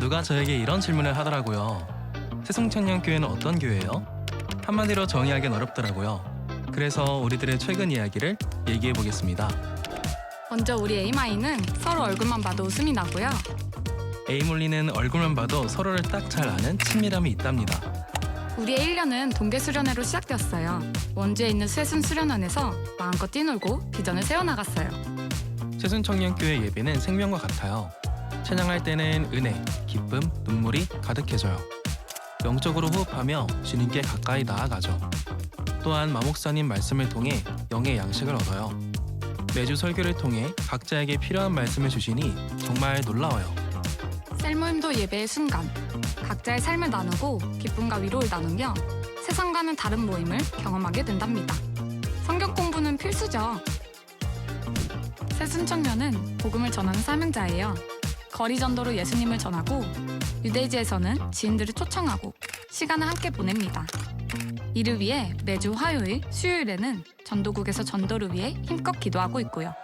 누가 저에게 이런 질문을 하더라고요. 새송청년교회는 어떤 교회예요? 한마디로 정의하기는 어렵더라고요. 그래서 우리들의 최근 이야기를 얘기해 보겠습니다. 먼저 우리 에이마이는 서로 얼굴만 봐도 웃음이 나고요. 에이몰리는 얼굴만 봐도 서로를 딱 잘 아는 친밀함이 있답니다. 우리의 1년은 동계수련회로 시작되었어요. 원주에 있는 쇠순수련원에서 마음껏 뛰놀고 비전을 세워나갔어요. 새순청년교회 예배는 생명과 같아요. 찬양할 때는 은혜, 기쁨, 눈물이 가득해져요. 영적으로 호흡하며 주님께 가까이 나아가죠. 또한 마목사님 말씀을 통해 영의 양식을 얻어요. 매주 설교를 통해 각자에게 필요한 말씀을 주시니 정말 놀라워요. 셀모임도 예배의 순간, 각자의 삶을 나누고 기쁨과 위로를 나누며 세상과는 다른 모임을 경험하게 된답니다. 성경 공부는 필수죠. 새순청년은 복음을 전하는 사명자예요. 거리 전도로 예수님을 전하고 유대지에서는 지인들을 초청하고 시간을 함께 보냅니다. 이를 위해 매주 화요일, 수요일에는 전도국에서 전도를 위해 힘껏 기도하고 있고요.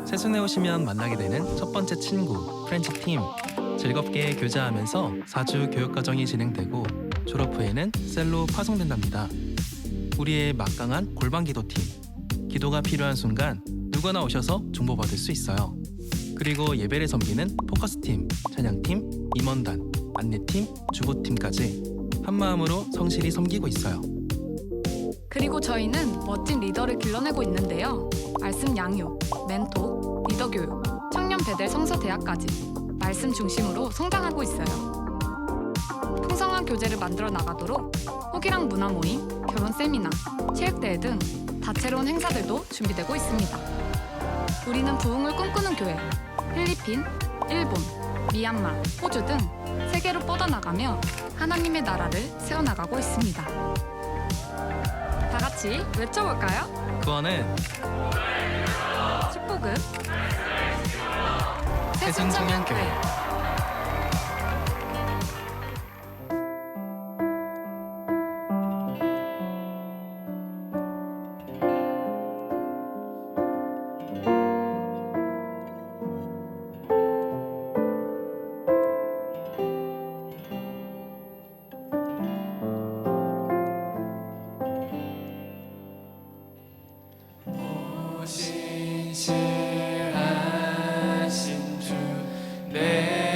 새순에 오시면 만나게 되는 첫 번째 친구, 프렌치팀. 즐겁게 교제하면서 4주 교육과정이 진행되고 졸업 후에는 셀로 파송된답니다. 우리의 막강한 골방기도팀. 기도가 필요한 순간 누구나 오셔서 정보받을 수 있어요. 그리고 예배를 섬기는 포커스팀, 찬양팀, 임원단, 안내팀, 주보팀까지 한마음으로 성실히 섬기고 있어요. 그리고 저희는 멋진 리더를 길러내고 있는데요. 말씀 양육, 멘토, 리더 교육, 청년 배대 성서대학까지 말씀 중심으로 성장하고 있어요. 풍성한 교재를 만들어 나가도록 호기랑 문화 모임, 결혼 세미나, 체육대회 등 다채로운 행사들도 준비되고 있습니다. 우리는 부흥을 꿈꾸는 교회, 필리핀, 일본, 미얀마, 호주 등 세계로 뻗어나가며 하나님의 나라를 세워나가고 있습니다. 다 같이 외쳐볼까요? 구원은 축복은 새순청년교회. 신실하신 주 내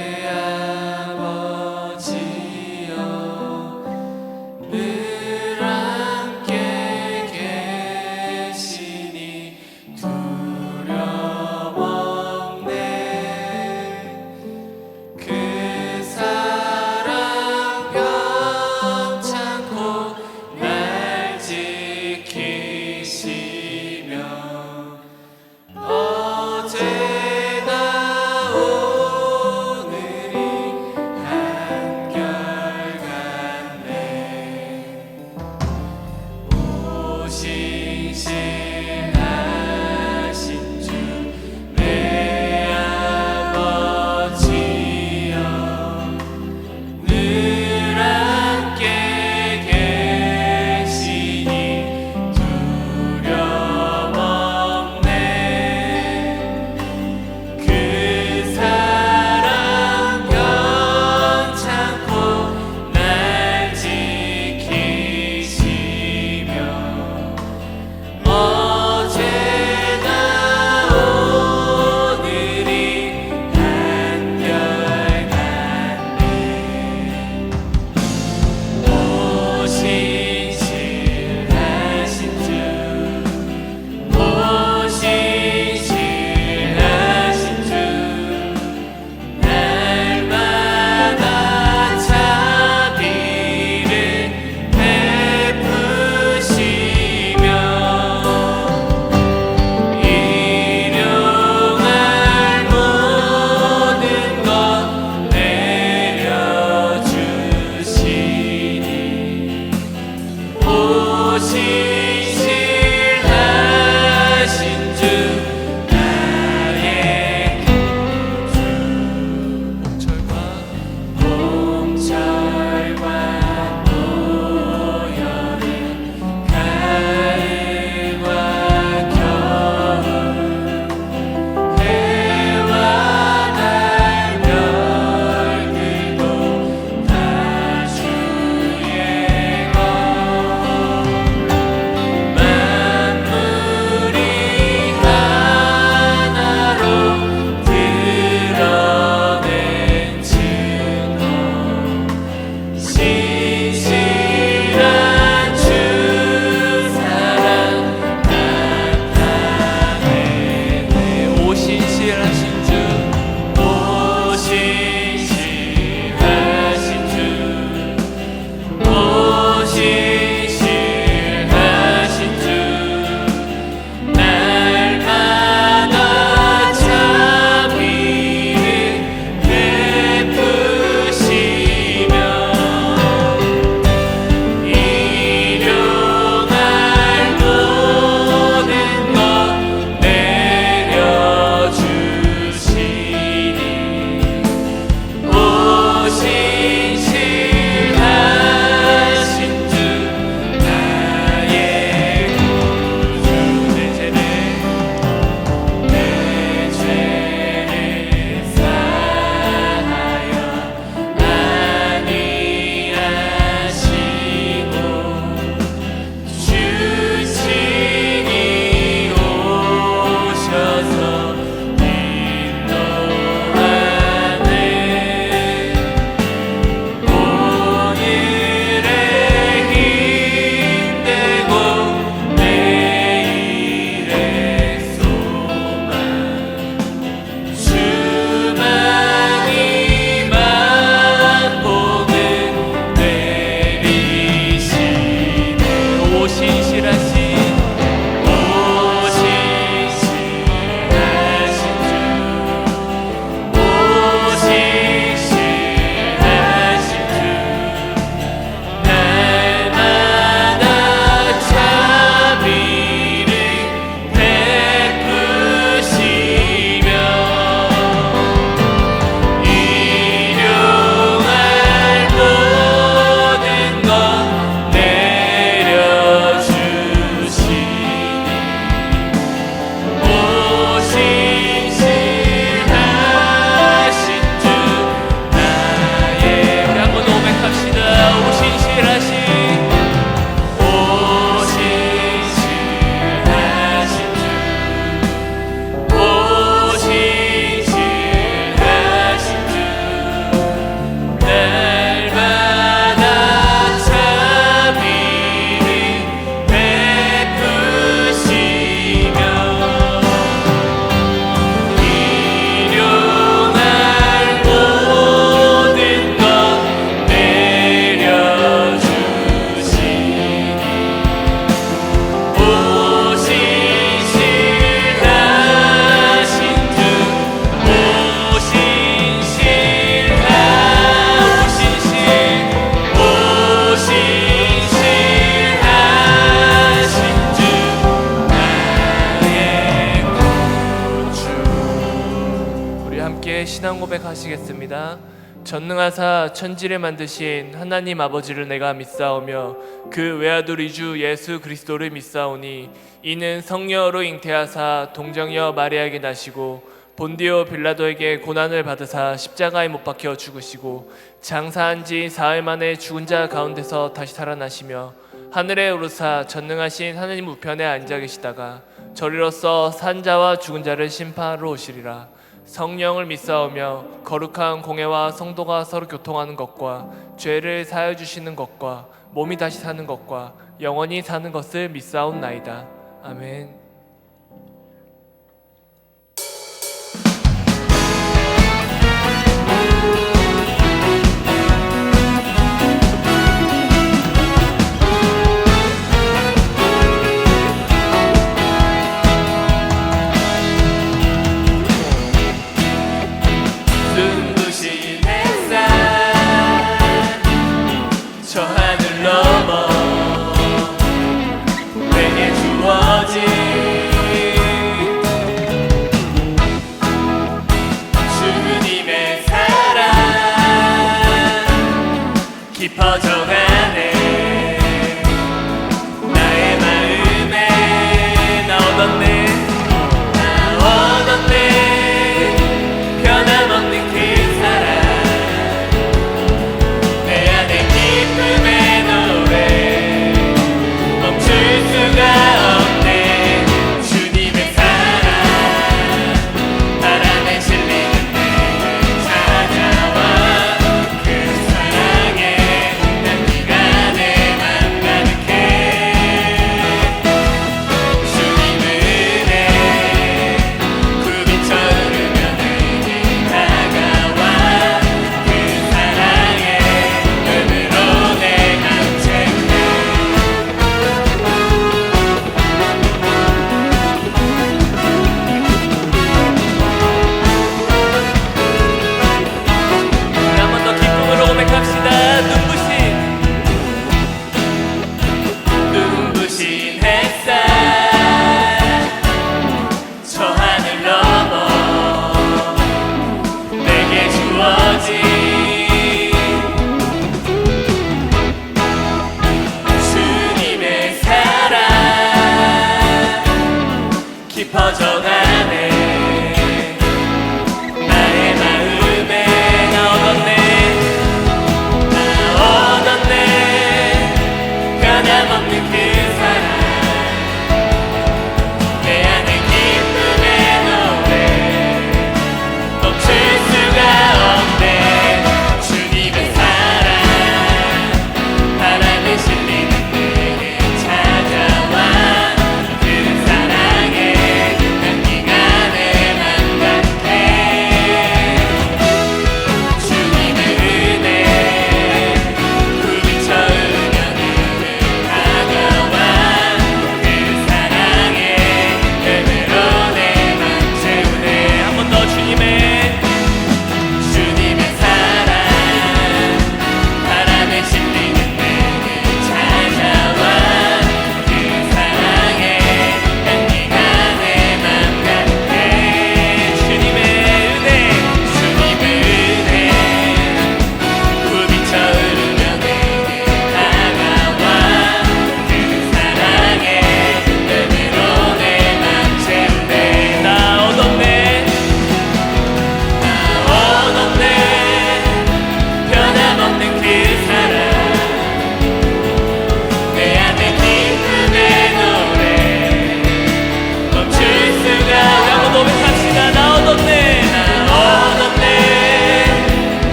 기도하시겠습니다. 전능하사 천지를 만드신 하나님 아버지를 내가 믿사오며 그 외아들 이주 예수 그리스도를 믿사오니 이는 성령으로 잉태하사 동정녀 마리아에게 나시고 본디오 빌라도에게 고난을 받으사 십자가에 못 박혀 죽으시고 장사한 지 사흘 만에 죽은 자 가운데서 다시 살아나시며 하늘에 오르사 전능하신 하나님 우편에 앉아 계시다가 저리로서 산 자와 죽은 자를 심판하러 오시리라. 성령을 믿사오며 거룩한 공회와 성도가 서로 교통하는 것과 죄를 사하여 주시는 것과 몸이 다시 사는 것과 영원히 사는 것을 믿사옵나이다. 아멘. 눈부신 햇살 저 하늘 넘어 내게 주어진 주님의 사랑 깊어져가네. 나의 마음에 나 얻었네 변함없는 그 사랑 내 안에 기쁨의 노래 멈출 수가 없네. 주님의 사랑 바람에 실리는 내게 찾아와 그 사랑에 난 기쁨을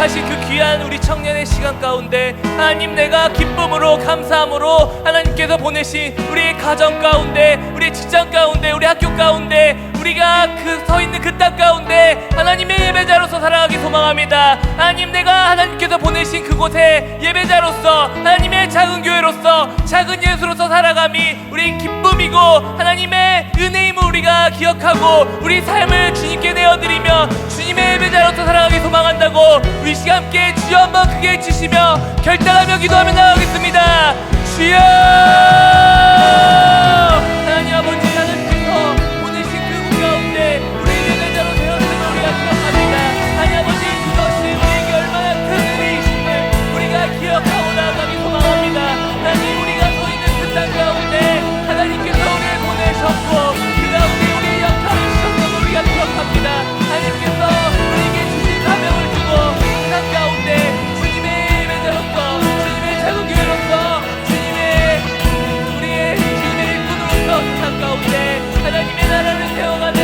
허락하신 그 귀한 우리 청년의 시간 가운데 하나님, 내가 기쁨으로 감사함으로 하나님께서 보내신 우리의 가정 가운데, 우리의 직장 가운데, 우리 학교 가운데, 우리가 서 있는 그 땅 가운데 하나님의 예배자로서 살아가기 소망합니다. 하나님, 내가 하나님께서 보내신 그곳에 예배자로서, 하나님의 작은 교회로서, 작은 예수로서 살아감이 우리 기쁨이고, 하나님의 은혜임을 우리가 기억하고 우리 삶을 주님께 내어드리며 주님의 예배자로서 살아가기 소망한다고 우리 시간 함께 주여 한번 크게 외치시며 결단하며 기도하며 나가겠습니다. 주여! 하나님 아버지, 하나님께서 보내신 그곳 가운데 우리 예배자로 되었음을 우리가 기억합니다. 하나님 아버지, 그것이 우리에게 얼마나 큰 은혜이심을 우리가 기억하고 나아가기 소망합니다. 하나님, 우리가 서 있는 그 땅 가운데 하나님께서 우리를 보내셨고 그 가운데 우리의 역할을 주셨음을 우리가 기억합니다. 하나님께서 우리에게 주신 사명을 주고 그 땅 가운데 주님의 예배자로서, 주님의 작은 교회로서, 우리의 주님의 일꾼으로서 그 땅 가운데 하나님의 나라를 세워가는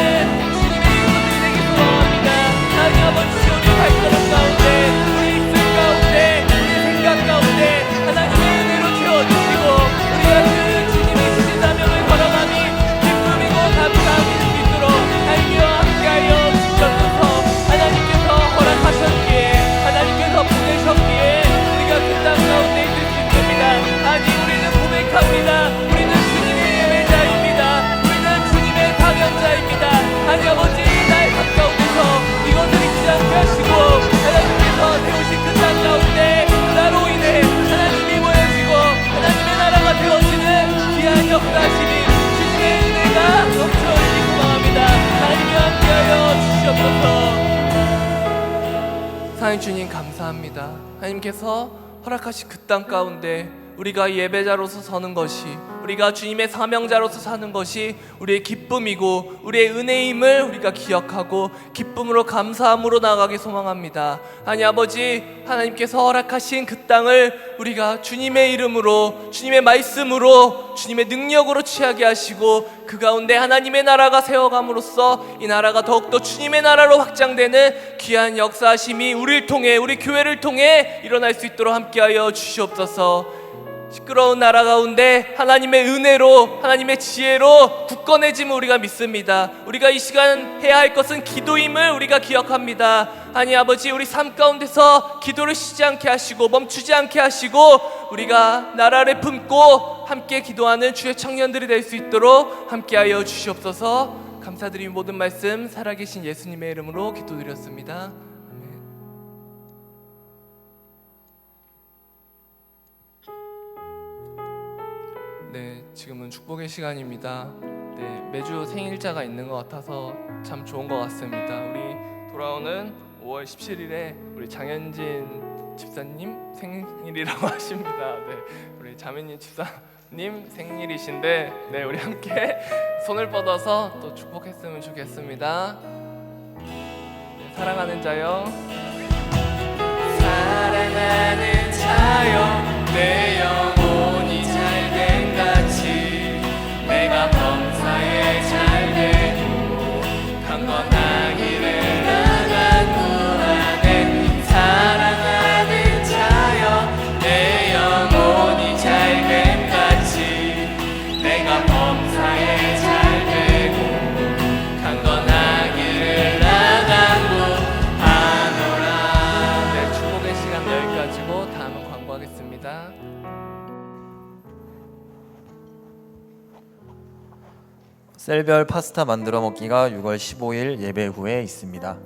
주님의 일꾼들이 되기 소망합니다. 하나님 아버지, 우리 발걸음 가운데, 우리 입술 가운데, 우리 생각 가운데 하나님의 은혜로 채워주시고 우리가 그 주님의 주신 사명을 걸어가니 기쁨이고 감사함이 될 수 있도록 하나님과 함께하여 주시옵소서. 하나님께서 허락하셨기에, 하나님께서 보내셨기에 우리가 그 땅 가운데 있을 수 있습니다. 아니, 우리는 고백합니다. 우리는 주님의 예배자입니다. 우리는 주님의 사명자입니다. 아니 아버지, 나의 삶 가운데서 이것을 잊지 않게 하시고 하나님께서 세우신 그 땅 가운데 나로 인해 하나님이 모여지고 하나님의 나라가 되어지는 귀한 역사심이 주님의 은혜가 넘쳐오시기 소망합니다. 하나님과 함께하여 주시옵소서. 사랑의 주님, 감사합니다. 하나님께서 허락하신 그 땅 가운데 우리가 예배자로서 서는 것이, 우리가 주님의 사명자로서 사는 것이 우리의 기쁨이고 우리의 은혜임을 우리가 기억하고 기쁨으로 감사함으로 나아가기 소망합니다. 하나님 아버지, 하나님께서 허락하신 그 땅을 우리가 주님의 이름으로, 주님의 말씀으로, 주님의 능력으로 취하게 하시고 그 가운데 하나님의 나라가 세워감으로써 이 나라가 더욱더 주님의 나라로 확장되는 귀한 역사심이 우리를 통해, 우리 교회를 통해 일어날 수 있도록 함께하여 주시옵소서. 시끄러운 나라 가운데 하나님의 은혜로, 하나님의 지혜로 굳건해짐을 우리가 믿습니다. 우리가 이 시간 해야 할 것은 기도임을 우리가 기억합니다. 하나님 아버지, 우리 삶 가운데서 기도를 쉬지 않게 하시고 멈추지 않게 하시고 우리가 나라를 품고 함께 기도하는 주의 청년들이 될 수 있도록 함께하여 주시옵소서. 감사드리는 모든 말씀 살아계신 예수님의 이름으로 기도드렸습니다. 네, 지금은 축복의 시간입니다. 네, 매주 생일자가 있는 것 같아서 참 좋은 것 같습니다. 우리 돌아오는 5월 17일에 우리 장현진 집사님 생일이라고 하십니다. 네, 우리 자매님 집사님 생일이신데, 네, 우리 함께 손을 뻗어서 또 축복했으면 좋겠습니다. 네, 사랑하는 자요, 사랑하는 자요, 내 영혼이 잘된 같이 내가 범사에 잘되고 강건하기를 나간구하네. 사랑하는 자여, 내 영혼이 잘된 같이 내가 범사에 잘되고 강건하기를 나간구하노라. 네, 축복의 시간 여기까지고 다음은 광고하겠습니다. 셀별 파스타 만들어 먹기가 6월 15일 예배 후에 있습니다.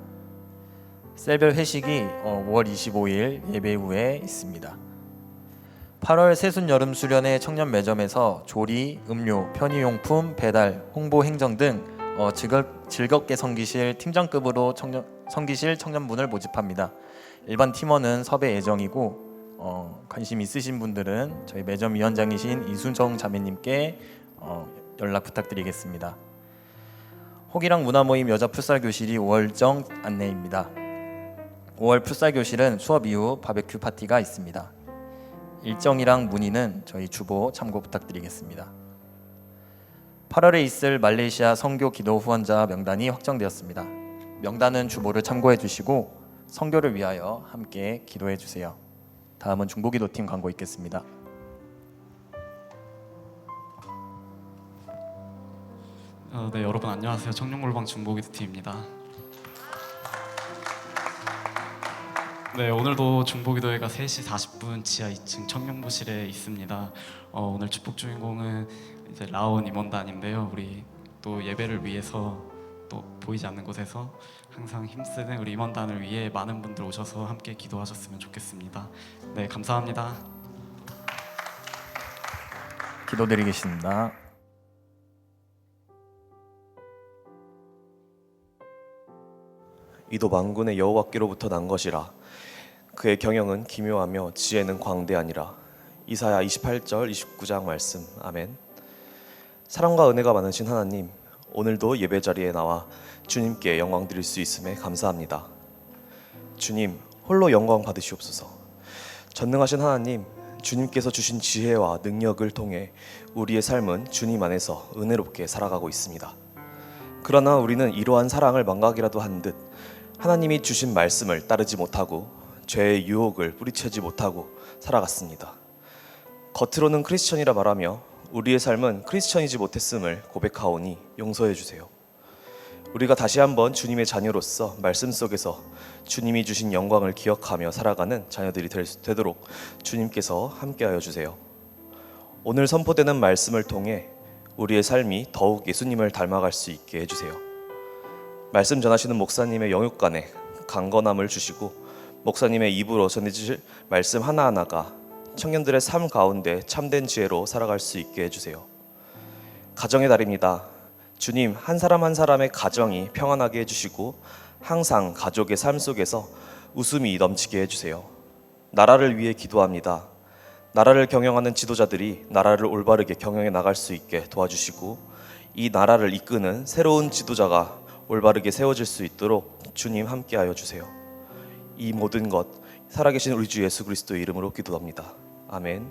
셀별 회식이 5월 25일 예배 후에 있습니다. 8월 새순 여름 수련회 청년 매점에서 조리, 음료, 편의용품, 배달, 홍보 행정 등 즐겁게 섬기실 팀장급으로 섬기실 청년분을 모집합니다. 일반 팀원은 섭외 예정이고 관심 있으신 분들은 저희 매점 위원장이신 이순정 자매님께 연락 부탁드리겠습니다. 호기랑 문화모임 여자 풋살교실이 5월정 안내입니다. 5월 풋살교실은 수업 이후 바베큐 파티가 있습니다. 일정이랑 문의는 저희 주보 참고 부탁드리겠습니다. 8월에 있을 말레이시아 선교 기도 후원자 명단이 확정되었습니다. 명단은 주보를 참고해 주시고 선교를 위하여 함께 기도해 주세요. 다음은 중보기도팀 광고 있겠습니다. 네, 여러분 안녕하세요. 청룡골방 중보기도팀입니다. 네, 오늘도 중보기도회가 3시 40분 지하 2층 청룡부실에 있습니다. 오늘 축복 주인공은 이제 라온 임원단인데요. 우리 또 예배를 위해서 또 보이지 않는 곳에서 항상 힘쓰는 우리 임원단을 위해 많은 분들 오셔서 함께 기도하셨으면 좋겠습니다. 네, 감사합니다. 기도드리겠습니다. 이도 만군의 여호와께로부터 난 것이라. 그의 경영은 기묘하며 지혜는 광대하니라. 이사야 28절 29장 말씀. 아멘. 사랑과 은혜가 많으신 하나님, 오늘도 예배 자리에 나와 주님께 영광 드릴 수 있음에 감사합니다. 주님, 홀로 영광 받으시옵소서. 전능하신 하나님, 주님께서 주신 지혜와 능력을 통해 우리의 삶은 주님 안에서 은혜롭게 살아가고 있습니다. 그러나 우리는 이러한 사랑을 망각이라도 한 듯 하나님이 주신 말씀을 따르지 못하고 죄의 유혹을 뿌리치지 못하고 살아갔습니다. 겉으로는 크리스천이라 말하며 우리의 삶은 크리스천이지 못했음을 고백하오니 용서해 주세요. 우리가 다시 한번 주님의 자녀로서 말씀 속에서 주님이 주신 영광을 기억하며 살아가는 자녀들이 되도록 주님께서 함께하여 주세요. 오늘 선포되는 말씀을 통해 우리의 삶이 더욱 예수님을 닮아갈 수 있게 해주세요. 말씀 전하시는 목사님의 영육간에 강건함을 주시고 목사님의 입으로 전해질 말씀 하나하나가 청년들의 삶 가운데 참된 지혜로 살아갈 수 있게 해주세요. 가정의 달입니다. 주님, 한 사람 한 사람의 가정이 평안하게 해주시고 항상 가족의 삶 속에서 웃음이 넘치게 해주세요. 나라를 위해 기도합니다. 나라를 경영하는 지도자들이 나라를 올바르게 경영해 나갈 수 있게 도와주시고 이 나라를 이끄는 새로운 지도자가 올바르게 세워질 수 있도록 주님 함께하여 주세요. 이 모든 것 살아계신 우리 주 예수 그리스도의 이름으로 기도합니다. 아멘.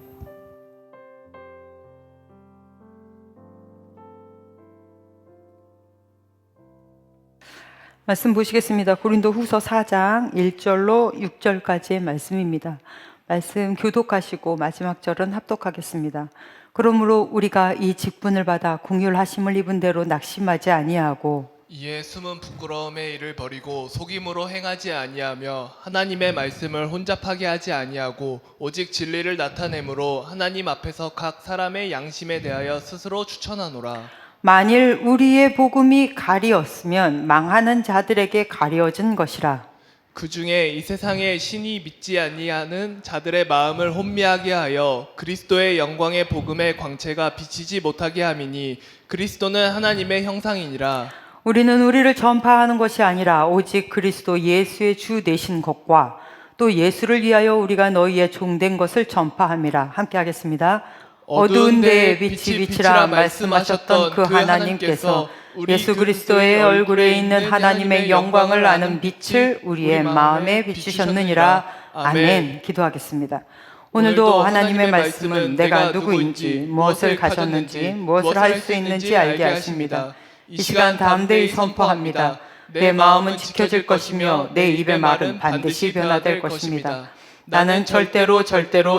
말씀 보시겠습니다. 고린도후서 4장 1절로 6절까지의 말씀입니다. 말씀 교독하시고 마지막 절은 합독하겠습니다. 그러므로 우리가 이 직분을 받아 긍휼하심을 입은 대로 낙심하지 아니하고 이에 숨은 부끄러움의 일을 버리고 속임으로 행하지 아니하며 하나님의 말씀을 혼잡하게 하지 아니하고 오직 진리를 나타내므로 하나님 앞에서 각 사람의 양심에 대하여 스스로 추천하노라. 만일 우리의 복음이 가리었으면 망하는 자들에게 가려진 것이라. 그 중에 이 세상에 신이 믿지 아니하는 자들의 마음을 혼미하게 하여 그리스도의 영광의 복음의 광채가 비치지 못하게 함이니 그리스도는 하나님의 형상이니라. 우리는 우리를 전파하는 것이 아니라 오직 그리스도 예수의 주 되신 것과 또 예수를 위하여 우리가 너희의 종된 것을 전파함이라. 함께 하겠습니다. 어두운 데에 빛이 비치라 말씀하셨던 그 하나님께서 예수 그리스도의 얼굴에 있는 하나님의 영광을 아는 빛을 우리의 마음에 비추셨느니라. 아멘. 기도하겠습니다. 오늘도 하나님의 말씀은 내가 누구인지, 무엇을 가졌는지, 무엇을 할 수 있는지 알게 하십니다. 이 시간 담대히 선포합니다. 내 마음은 지켜질 것이며 내 입의 말은 반드시 변화될 것입니다. 나는 절대로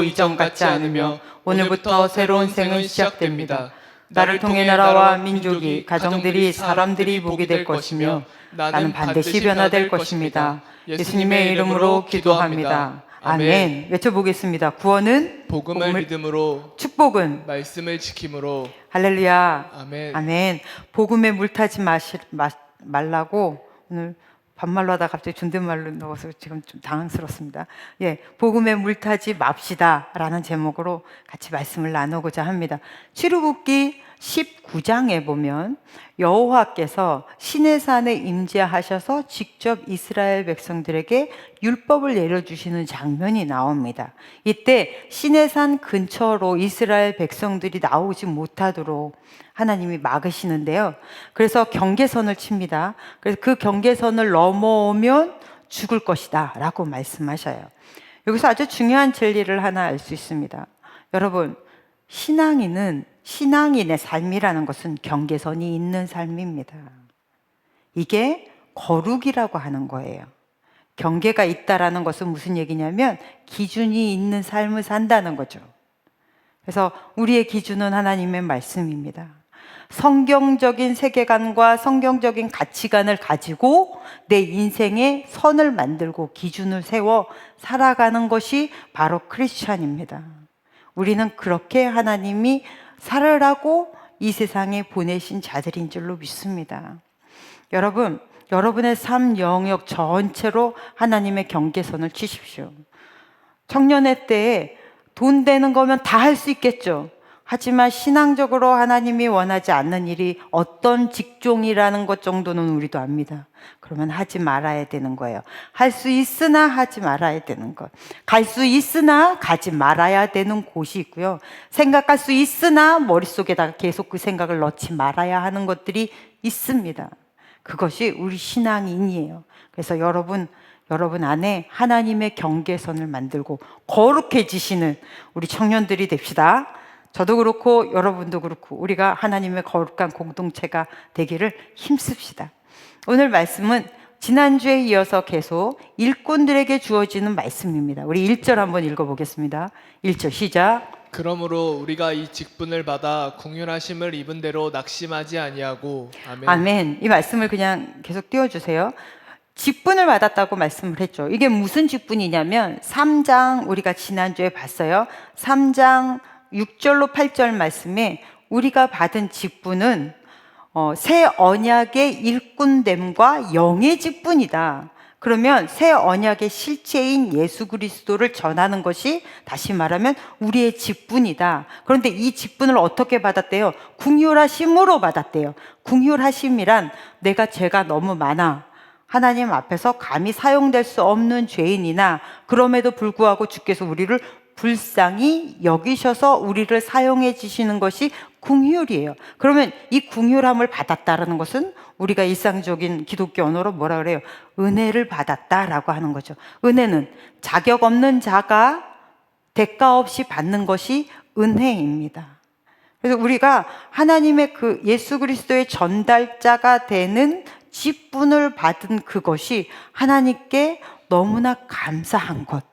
이전 같지 않으며 오늘부터 새로운 생은 시작됩니다. 나를 통해 나라와 민족이, 가정들이, 사람들이 보게 될 것이며 나는 반드시 변화될 것입니다. 예수님의 이름으로 기도합니다. 아멘. 외쳐보겠습니다. 구원은 복음을 믿음으로, 축복은 말씀을 지킴으로. 할렐루야. 아멘. 아멘. 복음에 물타지 말라고 오늘 반말로 하다 갑자기 존댓말로 넣어서 지금 좀 당황스럽습니다. 예, 복음에 물타지 맙시다라는 제목으로 같이 말씀을 나누고자 합니다. 출애굽기 19장에 보면 여호와께서 시내산에 임재하셔서 직접 이스라엘 백성들에게 율법을 내려주시는 장면이 나옵니다. 이때 시내산 근처로 이스라엘 백성들이 나오지 못하도록 하나님이 막으시는데요. 그래서 경계선을 칩니다. 그래서 그 경계선을 넘어오면 죽을 것이다 라고 말씀하셔요. 여기서 아주 중요한 진리를 하나 알 수 있습니다. 여러분, 신앙인의 삶이라는 것은 경계선이 있는 삶입니다. 이게 거룩이라고 하는 거예요. 경계가 있다라는 것은 무슨 얘기냐면 기준이 있는 삶을 산다는 거죠. 그래서 우리의 기준은 하나님의 말씀입니다. 성경적인 세계관과 성경적인 가치관을 가지고 내 인생에 선을 만들고 기준을 세워 살아가는 것이 바로 크리스찬입니다. 우리는 그렇게 하나님이 살으라고 이 세상에 보내신 자들인 줄로 믿습니다. 여러분, 여러분의 삶 영역 전체로 하나님의 경계선을 치십시오. 청년의 때에 돈 되는 거면 다 할 수 있겠죠. 하지만 신앙적으로 하나님이 원하지 않는 일이 어떤 직종이라는 것 정도는 우리도 압니다. 그러면 하지 말아야 되는 거예요. 할 수 있으나 하지 말아야 되는 것. 갈 수 있으나 가지 말아야 되는 곳이 있고요. 생각할 수 있으나 머릿속에다가 계속 그 생각을 넣지 말아야 하는 것들이 있습니다. 그것이 우리 신앙인이에요. 그래서 여러분 안에 하나님의 경계선을 만들고 거룩해지시는 우리 청년들이 됩시다. 저도 그렇고 여러분도 그렇고 우리가 하나님의 거룩한 공동체가 되기를 힘씁시다. 오늘 말씀은 지난주에 이어서 계속 일꾼들에게 주어지는 말씀입니다. 우리 1절 한번 읽어보겠습니다. 1절 시작. 그러므로 우리가 이 직분을 받아 궁휼하심을 입은 대로 낙심하지 아니하고 아멘. 아멘. 이 말씀을 그냥 계속 띄워주세요. 직분을 받았다고 말씀을 했죠. 이게 무슨 직분이냐면 3장 우리가 지난주에 봤어요. 3장 6절로 8절 말씀에 우리가 받은 직분은 새 언약의 일꾼됨과 영의 직분이다. 그러면 새 언약의 실체인 예수 그리스도를 전하는 것이 다시 말하면 우리의 직분이다. 그런데 이 직분을 어떻게 받았대요? 궁휼하심으로 받았대요. 궁휼하심이란 내가 죄가 너무 많아. 하나님 앞에서 감히 사용될 수 없는 죄인이나 그럼에도 불구하고 주께서 우리를 불쌍히 여기셔서 우리를 사용해 주시는 것이 궁휼이에요. 그러면 이 궁휼함을 받았다라는 것은 우리가 일상적인 기독교 언어로 뭐라 그래요? 은혜를 받았다라고 하는 거죠. 은혜는 자격 없는 자가 대가 없이 받는 것이 은혜입니다. 그래서 우리가 하나님의 그 예수 그리스도의 전달자가 되는 직분을 받은 그것이 하나님께 너무나 감사한 것.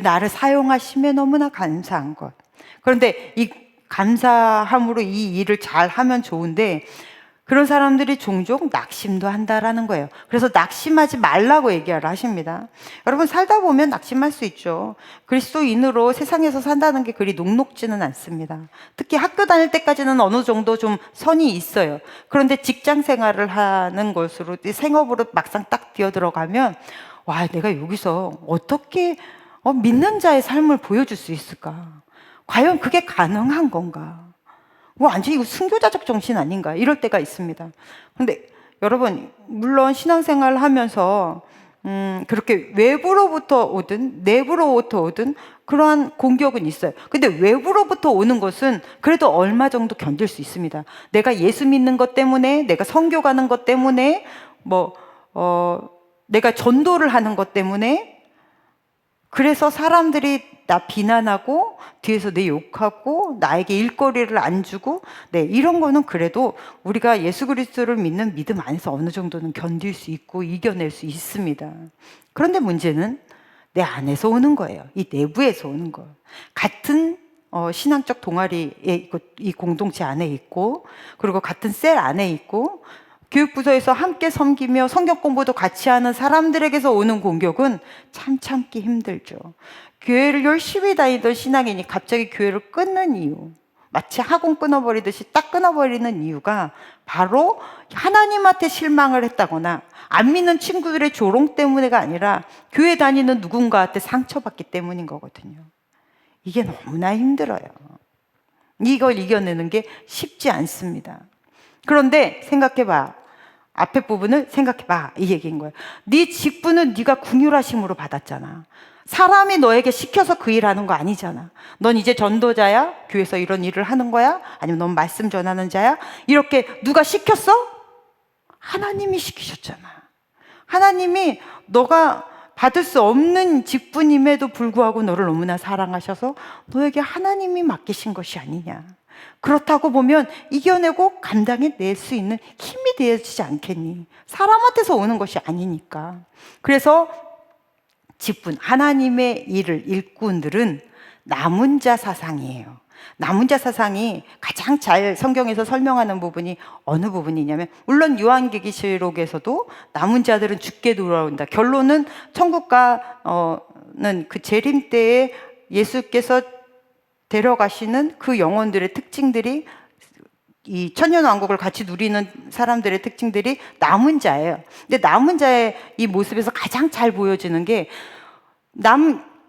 나를 사용하심에 너무나 감사한 것. 그런데 이 감사함으로 이 일을 잘 하면 좋은데 그런 사람들이 종종 낙심도 한다라는 거예요. 그래서 낙심하지 말라고 얘기를 하십니다. 여러분 살다 보면 낙심할 수 있죠. 그리스도인으로 세상에서 산다는 게 그리 녹록지는 않습니다. 특히 학교 다닐 때까지는 어느 정도 좀 선이 있어요. 그런데 직장 생활을 하는 것으로 생업으로 막상 딱 뛰어들어가면 와, 내가 여기서 어떻게 믿는 자의 삶을 보여줄 수 있을까? 과연 그게 가능한 건가? 완전히 이거 순교자적 정신 아닌가? 이럴 때가 있습니다. 그런데 여러분, 물론 신앙생활을 하면서 그렇게 외부로부터 오든 내부로부터 오든 그러한 공격은 있어요. 근데 외부로부터 오는 것은 그래도 얼마 정도 견딜 수 있습니다. 내가 예수 믿는 것 때문에, 내가 선교 가는 것 때문에, 내가 전도를 하는 것 때문에 그래서 사람들이 나 비난하고 뒤에서 내 욕하고 나에게 일거리를 안 주고 이런 거는 그래도 우리가 예수 그리스도를 믿는 믿음 안에서 어느 정도는 견딜 수 있고 이겨낼 수 있습니다. 그런데 문제는 내 안에서 오는 거예요. 이 내부에서 오는 거. 같은 신앙적 동아리에 있고, 이 공동체 안에 있고 그리고 같은 셀 안에 있고 교육부서에서 함께 섬기며 성경 공부도 같이 하는 사람들에게서 오는 공격은 참 참기 힘들죠. 교회를 열심히 다니던 신앙인이 갑자기 교회를 끊는 이유, 마치 학원 끊어버리듯이 딱 끊어버리는 이유가 바로 하나님한테 실망을 했다거나 안 믿는 친구들의 조롱 때문에가 아니라 교회 다니는 누군가한테 상처받기 때문인 거거든요. 이게 너무나 힘들어요. 이걸 이겨내는 게 쉽지 않습니다. 그런데 생각해봐. 앞에 부분을 생각해봐. 이 얘기인 거예요. 네 직분은 네가 궁휼하심으로 받았잖아. 사람이 너에게 시켜서 그 일하는 거 아니잖아. 넌 이제 전도자야? 교회에서 이런 일을 하는 거야? 아니면 넌 말씀 전하는 자야? 이렇게 누가 시켰어? 하나님이 시키셨잖아. 하나님이 너가 받을 수 없는 직분임에도 불구하고 너를 너무나 사랑하셔서 너에게 하나님이 맡기신 것이 아니냐. 그렇다고 보면 이겨내고 감당해낼 수 있는 힘이 되어지지 않겠니? 사람한테서 오는 것이 아니니까. 그래서 직분, 하나님의 일을 일꾼들은 남은 자 사상이에요. 남은 자 사상이 가장 잘 성경에서 설명하는 부분이 어느 부분이냐면, 물론 요한계시록에서도 남은 자들은 죽게 돌아온다. 결론은 천국가는 그 재림 때에 예수께서 데려가시는 그 영혼들의 특징들이, 이 천년왕국을 같이 누리는 사람들의 특징들이 남은 자예요. 근데 남은 자의 이 모습에서 가장 잘 보여지는 게,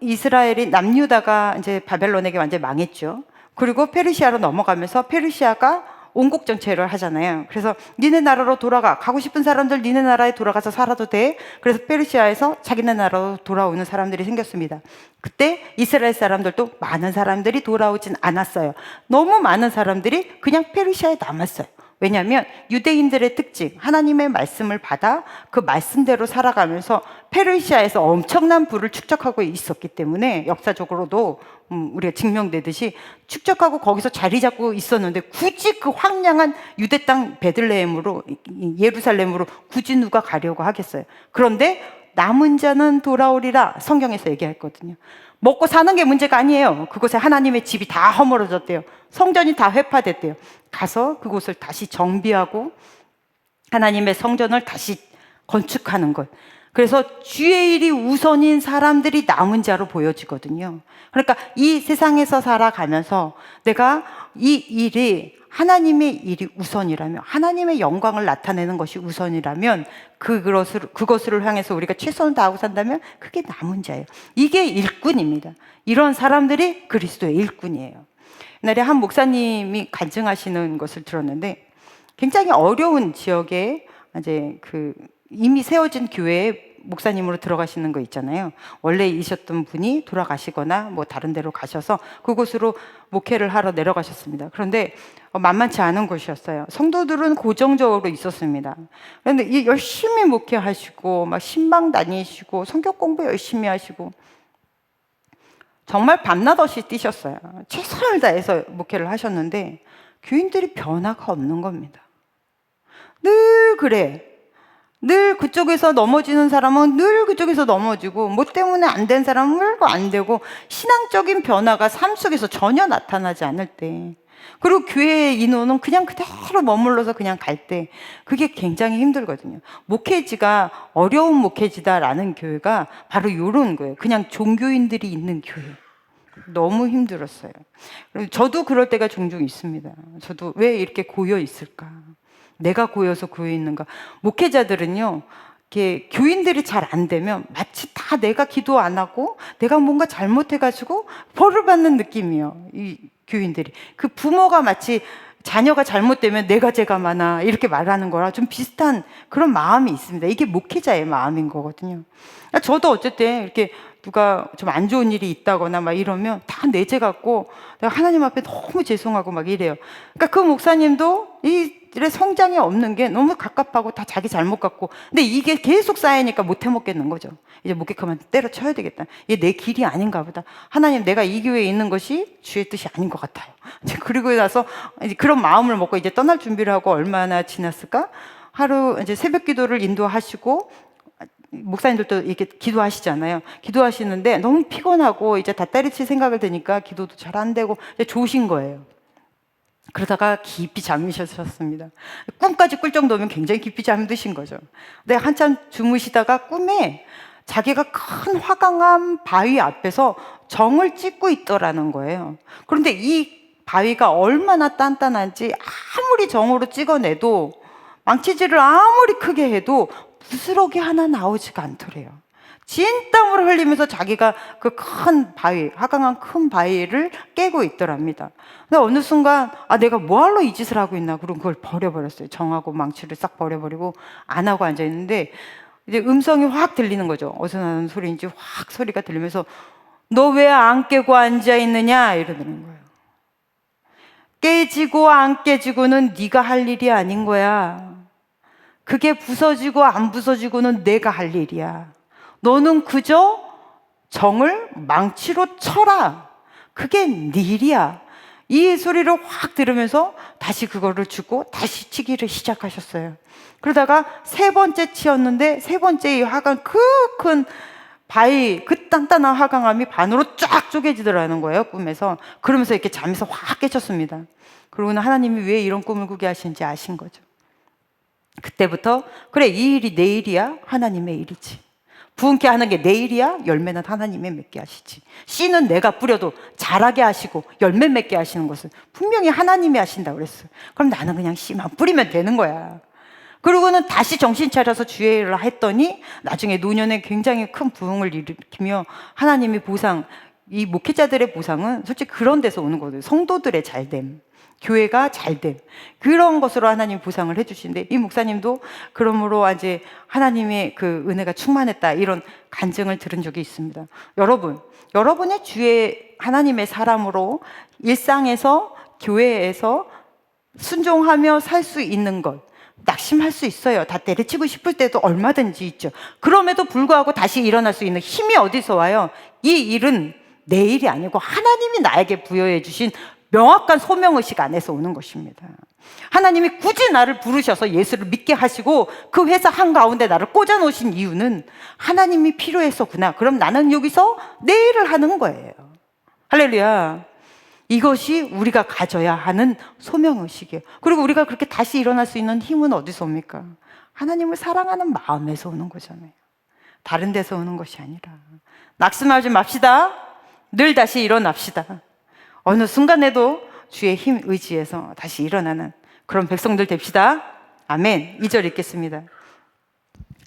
이스라엘이 남유다가 이제 바벨론에게 완전히 망했죠. 그리고 페르시아로 넘어가면서 페르시아가 온국 정체를 하잖아요. 그래서 니네 나라로 돌아가. 가고 싶은 사람들 니네 나라에 돌아가서 살아도 돼. 그래서 페르시아에서 자기네 나라로 돌아오는 사람들이 생겼습니다. 그때 이스라엘 사람들도 많은 사람들이 돌아오진 않았어요. 너무 많은 사람들이 그냥 페르시아에 남았어요. 왜냐하면 유대인들의 특징, 하나님의 말씀을 받아 그 말씀대로 살아가면서 페르시아에서 엄청난 부를 축적하고 있었기 때문에, 역사적으로도 우리가 증명되듯이 축적하고 거기서 자리 잡고 있었는데, 굳이 그 황량한 유대 땅 베들레헴으로, 예루살렘으로 굳이 누가 가려고 하겠어요. 그런데 남은 자는 돌아오리라 성경에서 얘기했거든요. 먹고 사는 게 문제가 아니에요. 그곳에 하나님의 집이 다 허물어졌대요. 성전이 다 회파됐대요. 가서 그곳을 다시 정비하고 하나님의 성전을 다시 건축하는 것. 그래서 주의 일이 우선인 사람들이 남은 자로 보여지거든요. 그러니까 이 세상에서 살아가면서 내가 이 일이, 하나님의 일이 우선이라면, 하나님의 영광을 나타내는 것이 우선이라면, 그것을 향해서 우리가 최선을 다하고 산다면 그게 남은 자예요. 이게 일꾼입니다. 이런 사람들이 그리스도의 일꾼이에요. 옛날에 한 목사님이 간증하시는 것을 들었는데, 굉장히 어려운 지역에 이제 이미 세워진 교회에 목사님으로 들어가시는 거 있잖아요. 원래 있었던 분이 돌아가시거나 뭐 다른 데로 가셔서 그곳으로 목회를 하러 내려가셨습니다. 그런데 만만치 않은 곳이었어요. 성도들은 고정적으로 있었습니다. 그런데 열심히 목회하시고 막 신방 다니시고 성경 공부 열심히 하시고 정말 밤낮 없이 뛰셨어요. 최선을 다해서 목회를 하셨는데 교인들이 변화가 없는 겁니다. 늘 그래. 늘 그쪽에서 넘어지는 사람은 늘 그쪽에서 넘어지고, 뭐 때문에 안 된 사람은 늘 안 되고, 신앙적인 변화가 삶 속에서 전혀 나타나지 않을 때, 그리고 교회의 인원은 그냥 그대로 머물러서 그냥 갈 때, 그게 굉장히 힘들거든요. 목회지가 어려운 목회지다라는 교회가 바로 이런 거예요. 그냥 종교인들이 있는 교회. 너무 힘들었어요. 저도 그럴 때가 종종 있습니다. 저도 왜 이렇게 고여 있을까? 내가 고여서 고여 있는가? 목회자들은요, 이렇게 교인들이 잘 안 되면 마치 다 내가 기도 안 하고 내가 뭔가 잘못해가지고 벌을 받는 느낌이에요. 이 교인들이. 그 부모가 마치 자녀가 잘못되면 내가 죄가 많아 이렇게 말하는 거랑 좀 비슷한 그런 마음이 있습니다. 이게 목회자의 마음인 거거든요. 저도 어쨌든 이렇게 누가 좀 안 좋은 일이 있다거나 막 이러면 다 내 죄 같고 내가 하나님 앞에 너무 죄송하고 막 이래요. 그러니까 그 목사님도 이 일의 성장이 없는 게 너무 갑갑하고 다 자기 잘못 같고, 근데 이게 계속 쌓이니까 못 해먹겠는 거죠. 이제 목회 그만 때려쳐야 되겠다. 이게 내 길이 아닌가 보다. 하나님, 내가 이 교회에 있는 것이 주의 뜻이 아닌 것 같아요. 이제 그리고 나서 이제 그런 마음을 먹고 이제 떠날 준비를 하고 얼마나 지났을까? 하루 이제 새벽 기도를 인도하시고, 목사님들도 이렇게 기도하시잖아요. 기도하시는데 너무 피곤하고 이제 다 때려칠 생각을 드니까 기도도 잘 안 되고 이제 조신 거예요. 그러다가 깊이 잠드셨습니다. 꿈까지 꿀 정도면 굉장히 깊이 잠드신 거죠. 근데 한참 주무시다가 꿈에 자기가 큰 화강암 바위 앞에서 정을 찍고 있더라는 거예요. 그런데 이 바위가 얼마나 단단한지 아무리 정으로 찍어내도, 망치질을 아무리 크게 해도 부스러기 하나 나오지가 않더래요. 진땀을 흘리면서 자기가 그 큰 바위, 화강암 큰 바위를 깨고 있더랍니다. 근데 어느 순간 내가 뭐하러 이 짓을 하고 있나, 그럼 그걸 버려버렸어요. 정하고 망치를 싹 버려버리고 안 하고 앉아있는데 이제 음성이 확 들리는 거죠. 어디서 나는 소리인지 확 소리가 들리면서 너 왜 안 깨고 앉아있느냐 이러는 거예요. 깨지고 안 깨지고는 네가 할 일이 아닌 거야. 그게 부서지고 안 부서지고는 내가 할 일이야. 너는 그저 정을 망치로 쳐라. 그게 네 일이야. 이 소리를 확 들으면서 다시 그거를 주고 다시 치기를 시작하셨어요. 그러다가 세 번째 치었는데 세 번째 이 화관 그 큰 바위 그 단단한 화강암이 반으로 쫙 쪼개지더라는 거예요, 꿈에서. 그러면서 이렇게 잠에서 확 깨쳤습니다. 그러고는 하나님이 왜 이런 꿈을 꾸게 하시는지 아신 거죠. 그때부터 그래, 이 일이 내 일이야? 하나님의 일이지. 부흥케 하는 게 내 일이야? 열매는 하나님이 맺게 하시지. 씨는 내가 뿌려도 자라게 하시고 열매 맺게 하시는 것은 분명히 하나님이 하신다고 그랬어요. 그럼 나는 그냥 씨만 뿌리면 되는 거야. 그리고는 다시 정신 차려서 주의 일을 했더니 나중에 노년에 굉장히 큰 부흥을 일으키며 하나님이 보상, 이 목회자들의 보상은 솔직히 그런 데서 오는 거거든요. 성도들의 잘됨, 교회가 잘됨, 그런 것으로 하나님 보상을 해주시는데, 이 목사님도 그러므로 이제 하나님의 그 은혜가 충만했다, 이런 간증을 들은 적이 있습니다. 여러분의 주의 하나님의 사람으로 일상에서 교회에서 순종하며 살 수 있는 것, 낙심할 수 있어요. 다 때려치고 싶을 때도 얼마든지 있죠. 그럼에도 불구하고 다시 일어날 수 있는 힘이 어디서 와요? 이 일은 내 일이 아니고 하나님이 나에게 부여해 주신 명확한 소명의식 안에서 오는 것입니다. 하나님이 굳이 나를 부르셔서 예수를 믿게 하시고 그 회사 한가운데 나를 꽂아 놓으신 이유는 하나님이 필요했었구나. 그럼 나는 여기서 내 일을 하는 거예요. 할렐루야. 이것이 우리가 가져야 하는 소명의식이에요. 그리고 우리가 그렇게 다시 일어날 수 있는 힘은 어디서 옵니까? 하나님을 사랑하는 마음에서 오는 거잖아요. 다른 데서 오는 것이 아니라. 낙심하지 맙시다. 늘 다시 일어납시다. 어느 순간에도 주의 힘 의지해서 다시 일어나는 그런 백성들 됩시다. 아멘. 2절 읽겠습니다.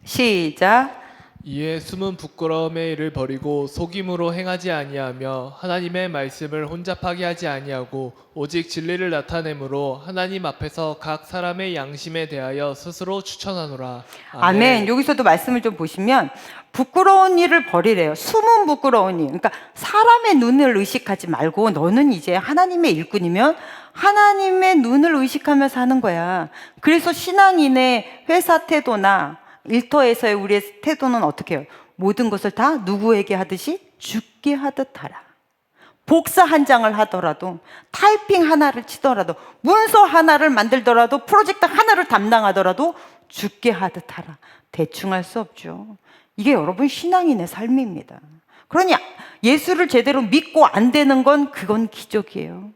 시작. 이에 숨은 부끄러움의 일을 버리고 속임으로 행하지 아니하며 하나님의 말씀을 혼잡하게 하지 아니하고 오직 진리를 나타내므로 하나님 앞에서 각 사람의 양심에 대하여 스스로 추천하노라. 아멘. 여기서도 말씀을 좀 보시면 부끄러운 일을 버리래요. 숨은 부끄러운 일. 그러니까 사람의 눈을 의식하지 말고 너는 이제 하나님의 일꾼이면 하나님의 눈을 의식하며 사는 거야. 그래서 신앙인의 회사 태도나 일터에서의 우리의 태도는 어떻게 해요? 모든 것을 다 누구에게 하듯이 주께 하듯 하라. 복사 한 장을 하더라도, 타이핑 하나를 치더라도, 문서 하나를 만들더라도, 프로젝트 하나를 담당하더라도 주께 하듯 하라. 대충 할 수 없죠. 이게 여러분 신앙인의 삶입니다. 그러니 예수를 제대로 믿고 안 되는 건 그건 기적이에요.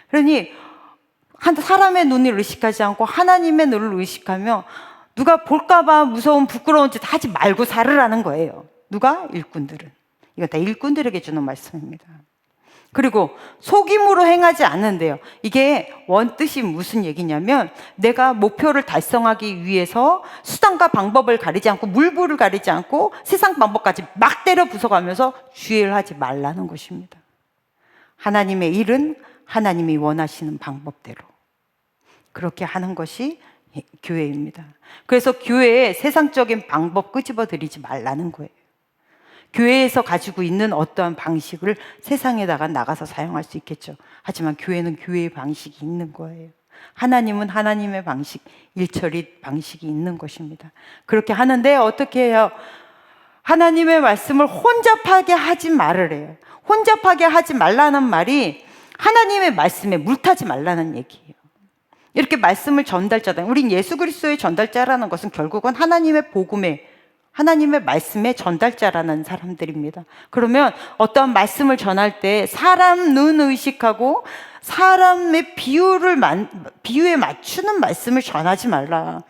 그러니 한 사람의 눈을 의식하지 않고 하나님의 눈을 의식하며 누가 볼까봐 무서운 부끄러운 짓 하지 말고 살으라는 거예요. 누가? 일꾼들은. 이건 다 일꾼들에게 주는 말씀입니다. 그리고 속임으로 행하지 않는데요. 이게 원뜻이 무슨 얘기냐면 내가 목표를 달성하기 위해서 수단과 방법을 가리지 않고 물불을 가리지 않고 세상 방법까지 막 때려 부숴가면서 주의를 하지 말라는 것입니다. 하나님의 일은 하나님이 원하시는 방법대로 그렇게 하는 것이 교회입니다. 그래서 교회에 세상적인 방법 끄집어 들이지 말라는 거예요. 교회에서 가지고 있는 어떠한 방식을 세상에다가 나가서 사용할 수 있겠죠. 하지만 교회는 교회의 방식이 있는 거예요. 하나님은 하나님의 방식, 일처리 방식이 있는 것입니다. 그렇게 하는데 어떻게 해요? 하나님의 말씀을 혼잡하게 하지 말으래요. 혼잡하게 하지 말라는 말이 하나님의 말씀에 물타지 말라는 얘기예요. 이렇게 말씀을 전달자다. 우린 예수 그리스도의 전달자라는 것은 결국은 하나님의 복음의, 하나님의 말씀의 전달자라는 사람들입니다. 그러면 어떠한 말씀을 전할 때 사람 눈 의식하고 사람의 비유에 맞추는 말씀을 전하지 말라.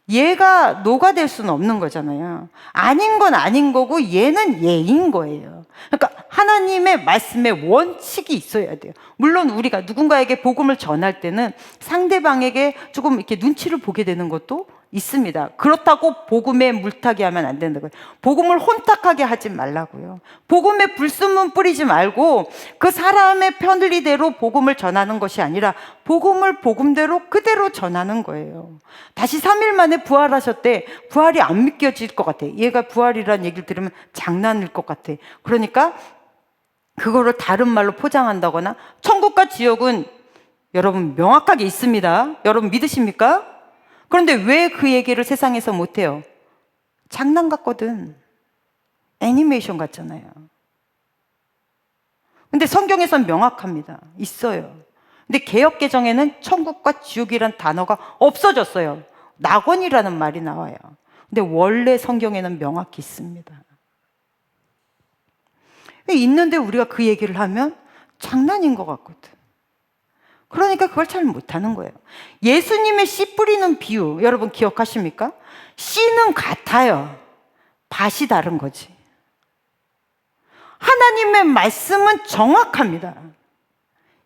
얘가 노가 될 수는 없는 거잖아요. 아닌 건 아닌 거고 얘는 얘인 거예요. 그러니까 하나님의 말씀에 원칙이 있어야 돼요. 물론 우리가 누군가에게 복음을 전할 때는 상대방에게 조금 이렇게 눈치를 보게 되는 것도 있습니다. 그렇다고 복음에 물타기 하면 안 된다고요. 복음을 혼탁하게 하지 말라고요. 복음에 불순물 뿌리지 말고 그 사람의 편리대로 복음을 전하는 것이 아니라 복음을 복음대로 그대로 전하는 거예요. 다시 3일 만에 부활하셨대. 부활이 안 믿겨질 것 같아. 얘가 부활이라는 얘기를 들으면 장난일 것 같아. 그러니까 그거를 다른 말로 포장한다거나, 천국과 지옥은 여러분 명확하게 있습니다. 여러분 믿으십니까? 그런데 왜 그 얘기를 세상에서 못해요? 장난 같거든. 애니메이션 같잖아요. 근데 성경에선 명확합니다. 있어요. 근데 개역개정에는 천국과 지옥이란 단어가 없어졌어요. 낙원이라는 말이 나와요. 근데 원래 성경에는 명확히 있습니다. 있는데 우리가 그 얘기를 하면 장난인 것 같거든. 그러니까 그걸 잘 못하는 거예요. 예수님의 씨 뿌리는 비유, 여러분 기억하십니까? 씨는 같아요. 밭이 다른 거지. 하나님의 말씀은 정확합니다.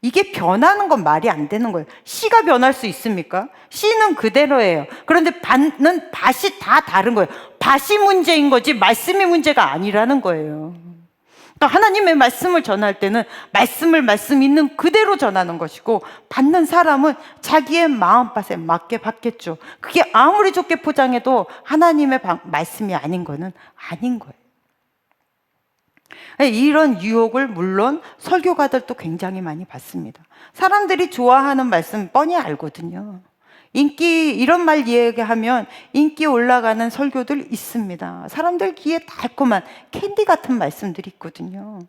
이게 변하는 건 말이 안 되는 거예요. 씨가 변할 수 있습니까? 씨는 그대로예요. 그런데 밭은 밭이 다 다른 거예요. 밭이 문제인 거지 말씀이 문제가 아니라는 거예요. 그러니까 하나님의 말씀을 전할 때는 말씀 있는 그대로 전하는 것이고, 받는 사람은 자기의 마음밭에 맞게 받겠죠. 그게 아무리 좋게 포장해도 하나님의 말씀이 아닌 거는 아닌 거예요. 이런 유혹을 물론 설교가들도 굉장히 많이 받습니다. 사람들이 좋아하는 말씀 뻔히 알거든요. 이런 말 이야기하면 인기 올라가는 설교들 있습니다. 사람들 귀에 달콤한 캔디 같은 말씀들이 있거든요.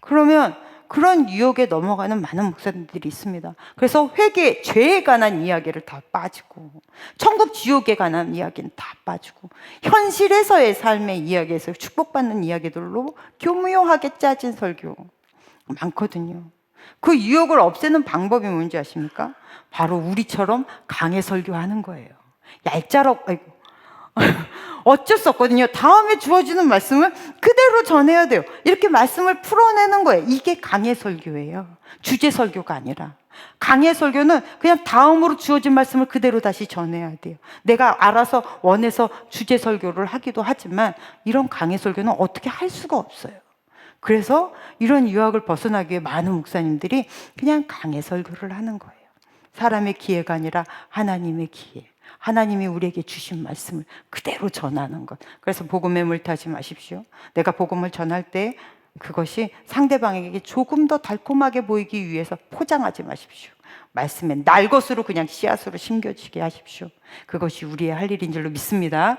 그러면 그런 유혹에 넘어가는 많은 목사님들이 있습니다. 그래서 회개, 죄에 관한 이야기를 다 빠지고, 천국 지옥에 관한 이야기는 다 빠지고, 현실에서의 삶의 이야기에서 축복받는 이야기들로 교묘하게 짜진 설교 많거든요. 그 유혹을 없애는 방법이 뭔지 아십니까? 바로 우리처럼 강해 설교하는 거예요. 어쩔 수 없거든요. 다음에 주어지는 말씀을 그대로 전해야 돼요. 이렇게 말씀을 풀어내는 거예요. 이게 강해 설교예요. 주제 설교가 아니라. 강해 설교는 그냥 다음으로 주어진 말씀을 그대로 다시 전해야 돼요. 내가 알아서 원해서 주제 설교를 하기도 하지만 이런 강해 설교는 어떻게 할 수가 없어요. 그래서 이런 유혹을 벗어나기 위해 많은 목사님들이 그냥 강해 설교를 하는 거예요. 사람의 기회가 아니라 하나님의 기회. 하나님이 우리에게 주신 말씀을 그대로 전하는 것. 그래서 복음에 물타지 마십시오. 내가 복음을 전할 때 그것이 상대방에게 조금 더 달콤하게 보이기 위해서 포장하지 마십시오. 말씀에 날 것으로 그냥 씨앗으로 심겨지게 하십시오. 그것이 우리의 할 일인 줄로 믿습니다.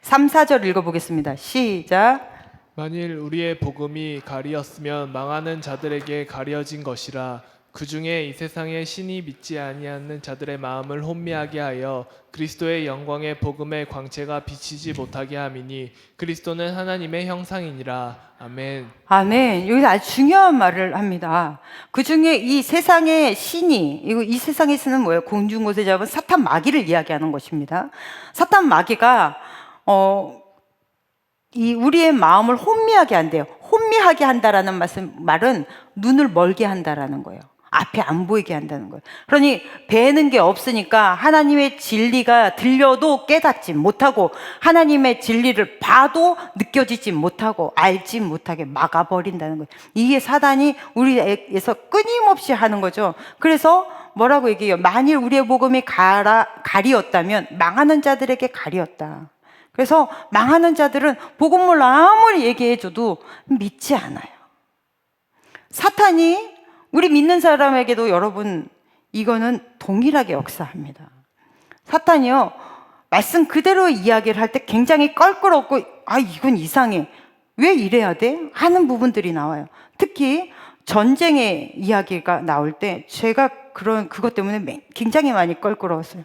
3, 4절 읽어보겠습니다. 시작. 만일 우리의 복음이 가리었으면 망하는 자들에게 가려진 것이라. 그 중에 이 세상의 신이 믿지 아니하는 자들의 마음을 혼미하게 하여 그리스도의 영광의 복음의 광채가 비치지 못하게 함이니 그리스도는 하나님의 형상이니라. 아멘. 아멘. 여기서 아주 중요한 말을 합니다. 그 중에 이 세상의 신이, 이 세상의 신은 뭐예요? 공중곳에 잡은 사탄 마귀를 이야기하는 것입니다. 사탄 마귀가 이 우리의 마음을 혼미하게 한대요. 혼미하게 한다라는 말은 눈을 멀게 한다라는 거예요. 앞에 안 보이게 한다는 거예요. 그러니 배는 게 없으니까 하나님의 진리가 들려도 깨닫지 못하고, 하나님의 진리를 봐도 느껴지지 못하고 알지 못하게 막아버린다는 거예요. 이게 사단이 우리에서 끊임없이 하는 거죠. 그래서 뭐라고 얘기해요? 만일 우리의 복음이 가리었다면 망하는 자들에게 가리었다. 그래서 망하는 자들은 복음을 아무리 얘기해줘도 믿지 않아요. 사탄이 우리 믿는 사람에게도, 여러분, 이거는 동일하게 역사합니다. 사탄이요, 말씀 그대로 이야기를 할 때 굉장히 껄끄럽고, 이건 이상해, 왜 이래야 돼? 하는 부분들이 나와요. 특히 전쟁의 이야기가 나올 때 제가 그것 때문에 굉장히 많이 껄끄러웠어요.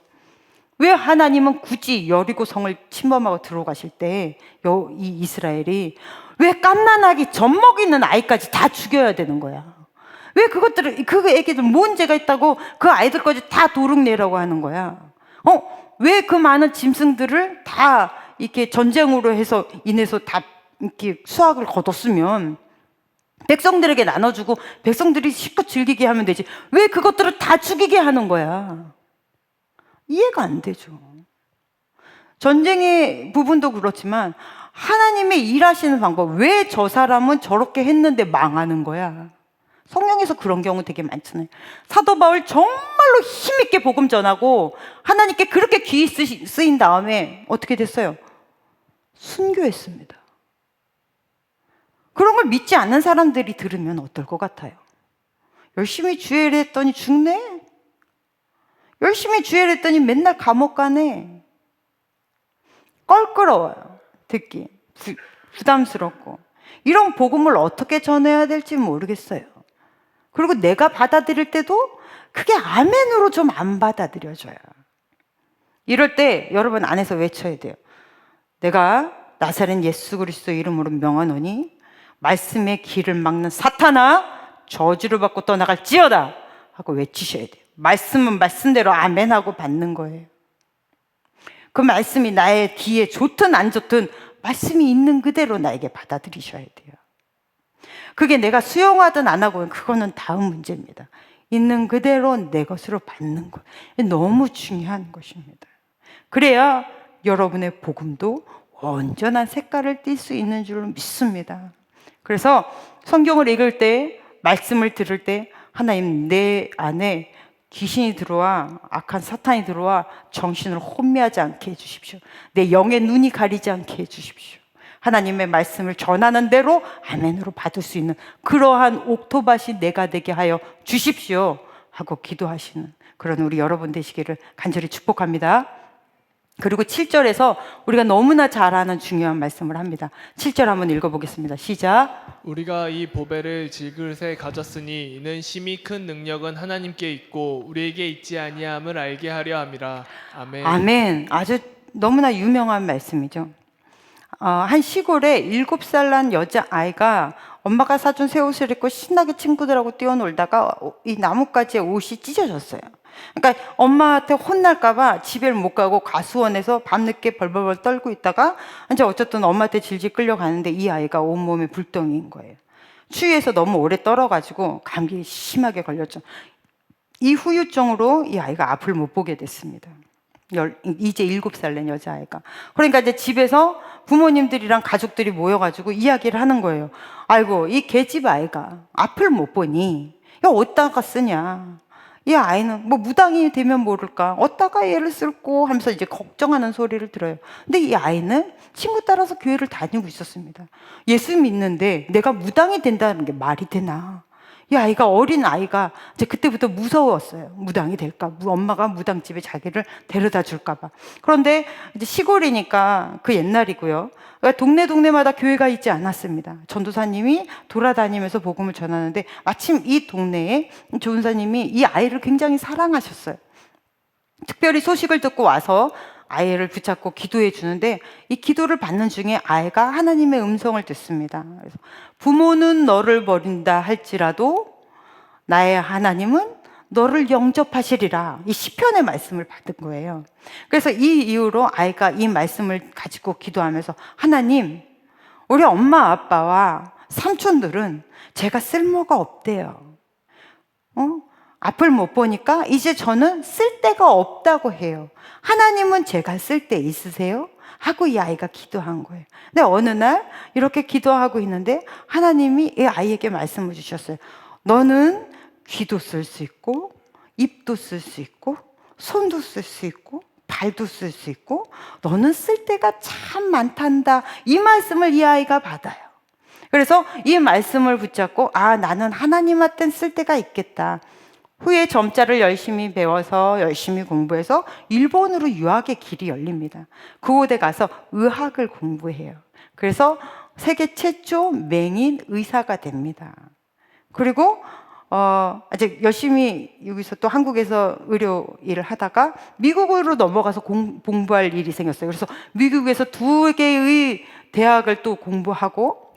왜 하나님은 굳이 여리고 성을 침범하고 들어가실 때 이 이스라엘이 왜 갓난아기 젖먹 있는 아이까지 다 죽여야 되는 거야? 왜 그 애기들 뭔 죄가 있다고 그 아이들까지 다 도륙내라고 하는 거야? 왜 그 많은 짐승들을 다 이렇게 전쟁으로 인해서 다 이렇게 수확을 거뒀으면 백성들에게 나눠주고 백성들이 실컷 즐기게 하면 되지. 왜 그것들을 다 죽이게 하는 거야? 이해가 안 되죠. 전쟁의 부분도 그렇지만 하나님의 일하시는 방법, 왜 저 사람은 저렇게 했는데 망하는 거야? 성경에서 그런 경우 되게 많잖아요. 사도 바울 정말로 힘있게 복음 전하고 하나님께 그렇게 귀히 쓰인 다음에 어떻게 됐어요? 순교했습니다. 그런 걸 믿지 않는 사람들이 들으면 어떨 것 같아요? 열심히 주의를 했더니 죽네? 열심히 주의를 했더니 맨날 감옥 가네? 껄끄러워요. 듣기 부담스럽고. 이런 복음을 어떻게 전해야 될지 모르겠어요. 그리고 내가 받아들일 때도 그게 아멘으로 좀 안 받아들여져요. 이럴 때 여러분 안에서 외쳐야 돼요. 내가 나사렛 예수 그리스도 이름으로 명하노니 말씀의 길을 막는 사탄아 저주를 받고 떠나갈지어다 하고 외치셔야 돼요. 말씀은 말씀대로 아멘하고 받는 거예요. 그 말씀이 나의 귀에 좋든 안 좋든 말씀이 있는 그대로 나에게 받아들이셔야 돼요. 그게 내가 수용하든 안 하고 그거는 다음 문제입니다. 있는 그대로 내 것으로 받는 것. 너무 중요한 것입니다. 그래야 여러분의 복음도 온전한 색깔을 띌 수 있는 줄 믿습니다. 그래서 성경을 읽을 때, 말씀을 들을 때 하나님 내 안에 귀신이 들어와, 악한 사탄이 들어와 정신을 혼미하지 않게 해주십시오. 내 영의 눈이 가리지 않게 해주십시오. 하나님의 말씀을 전하는 대로 아멘으로 받을 수 있는 그러한 옥토밭이 내가 되게 하여 주십시오 하고 기도하시는 그런 우리 여러분 되시기를 간절히 축복합니다. 그리고 7절에서 우리가 너무나 잘 아는 중요한 말씀을 합니다. 7절 한번 읽어보겠습니다. 시작. 우리가 이 보배를 질그릇에 가졌으니 이는 심히 큰 능력은 하나님께 있고 우리에게 있지 아니함을 알게 하려 함이라. 아멘. 아멘. 아주 너무나 유명한 말씀이죠. 한 시골에 7살 난 여자아이가 엄마가 사준 새 옷을 입고 신나게 친구들하고 뛰어놀다가 이 나뭇가지에 옷이 찢어졌어요. 그러니까 엄마한테 혼날까봐 집에 못 가고 가수원에서 밤늦게 벌벌벌 떨고 있다가 이제 어쨌든 엄마한테 질질 끌려가는데 이 아이가 온몸에 불덩이인 거예요. 추위에서 너무 오래 떨어가지고 감기 심하게 걸렸죠. 이 후유증으로 이 아이가 앞을 못 보게 됐습니다. 이제 7살 된 여자아이가. 그러니까 이제 집에서 부모님들이랑 가족들이 모여가지고 이야기를 하는 거예요. 아이고, 이 계집 아이가 앞을 못 보니 이거 어디다가 쓰냐. 이 아이는 뭐 무당이 되면 모를까 어디다가 얘를 쓸고 하면서 이제 걱정하는 소리를 들어요. 근데 이 아이는 친구 따라서 교회를 다니고 있었습니다. 예수 믿는데 내가 무당이 된다는 게 말이 되나. 이 아이가, 어린 아이가 이제 그때부터 무서웠어요. 무당이 될까, 엄마가 무당집에 자기를 데려다 줄까봐. 그런데 이제 시골이니까 그 옛날이고요. 그러니까 동네마다 교회가 있지 않았습니다. 전도사님이 돌아다니면서 복음을 전하는데 마침 이 동네에 전도사님이 이 아이를 굉장히 사랑하셨어요. 특별히 소식을 듣고 와서 아이를 붙잡고 기도해 주는데 이 기도를 받는 중에 아이가 하나님의 음성을 듣습니다. 그래서 부모는 너를 버린다 할지라도 나의 하나님은 너를 영접하시리라. 이 시편의 말씀을 받은 거예요. 그래서 이 이후로 아이가 이 말씀을 가지고 기도하면서 하나님, 우리 엄마 아빠와 삼촌들은 제가 쓸모가 없대요. 앞을 못 보니까 이제 저는 쓸 데가 없다고 해요. 하나님은 제가 쓸 데 있으세요? 하고 이 아이가 기도한 거예요. 근데 어느 날 이렇게 기도하고 있는데 하나님이 이 아이에게 말씀을 주셨어요. 너는 귀도 쓸 수 있고 입도 쓸 수 있고 손도 쓸 수 있고 발도 쓸 수 있고 너는 쓸 데가 참 많단다. 이 말씀을 이 아이가 받아요. 그래서 이 말씀을 붙잡고 나는 하나님한테 쓸 데가 있겠다. 후에 점자를 열심히 배워서 열심히 공부해서 일본으로 유학의 길이 열립니다. 그곳에 가서 의학을 공부해요. 그래서 세계 최초 맹인 의사가 됩니다. 그리고 아직 열심히 여기서 또 한국에서 의료 일을 하다가 미국으로 넘어가서 공부할 일이 생겼어요. 그래서 미국에서 2개의 대학을 또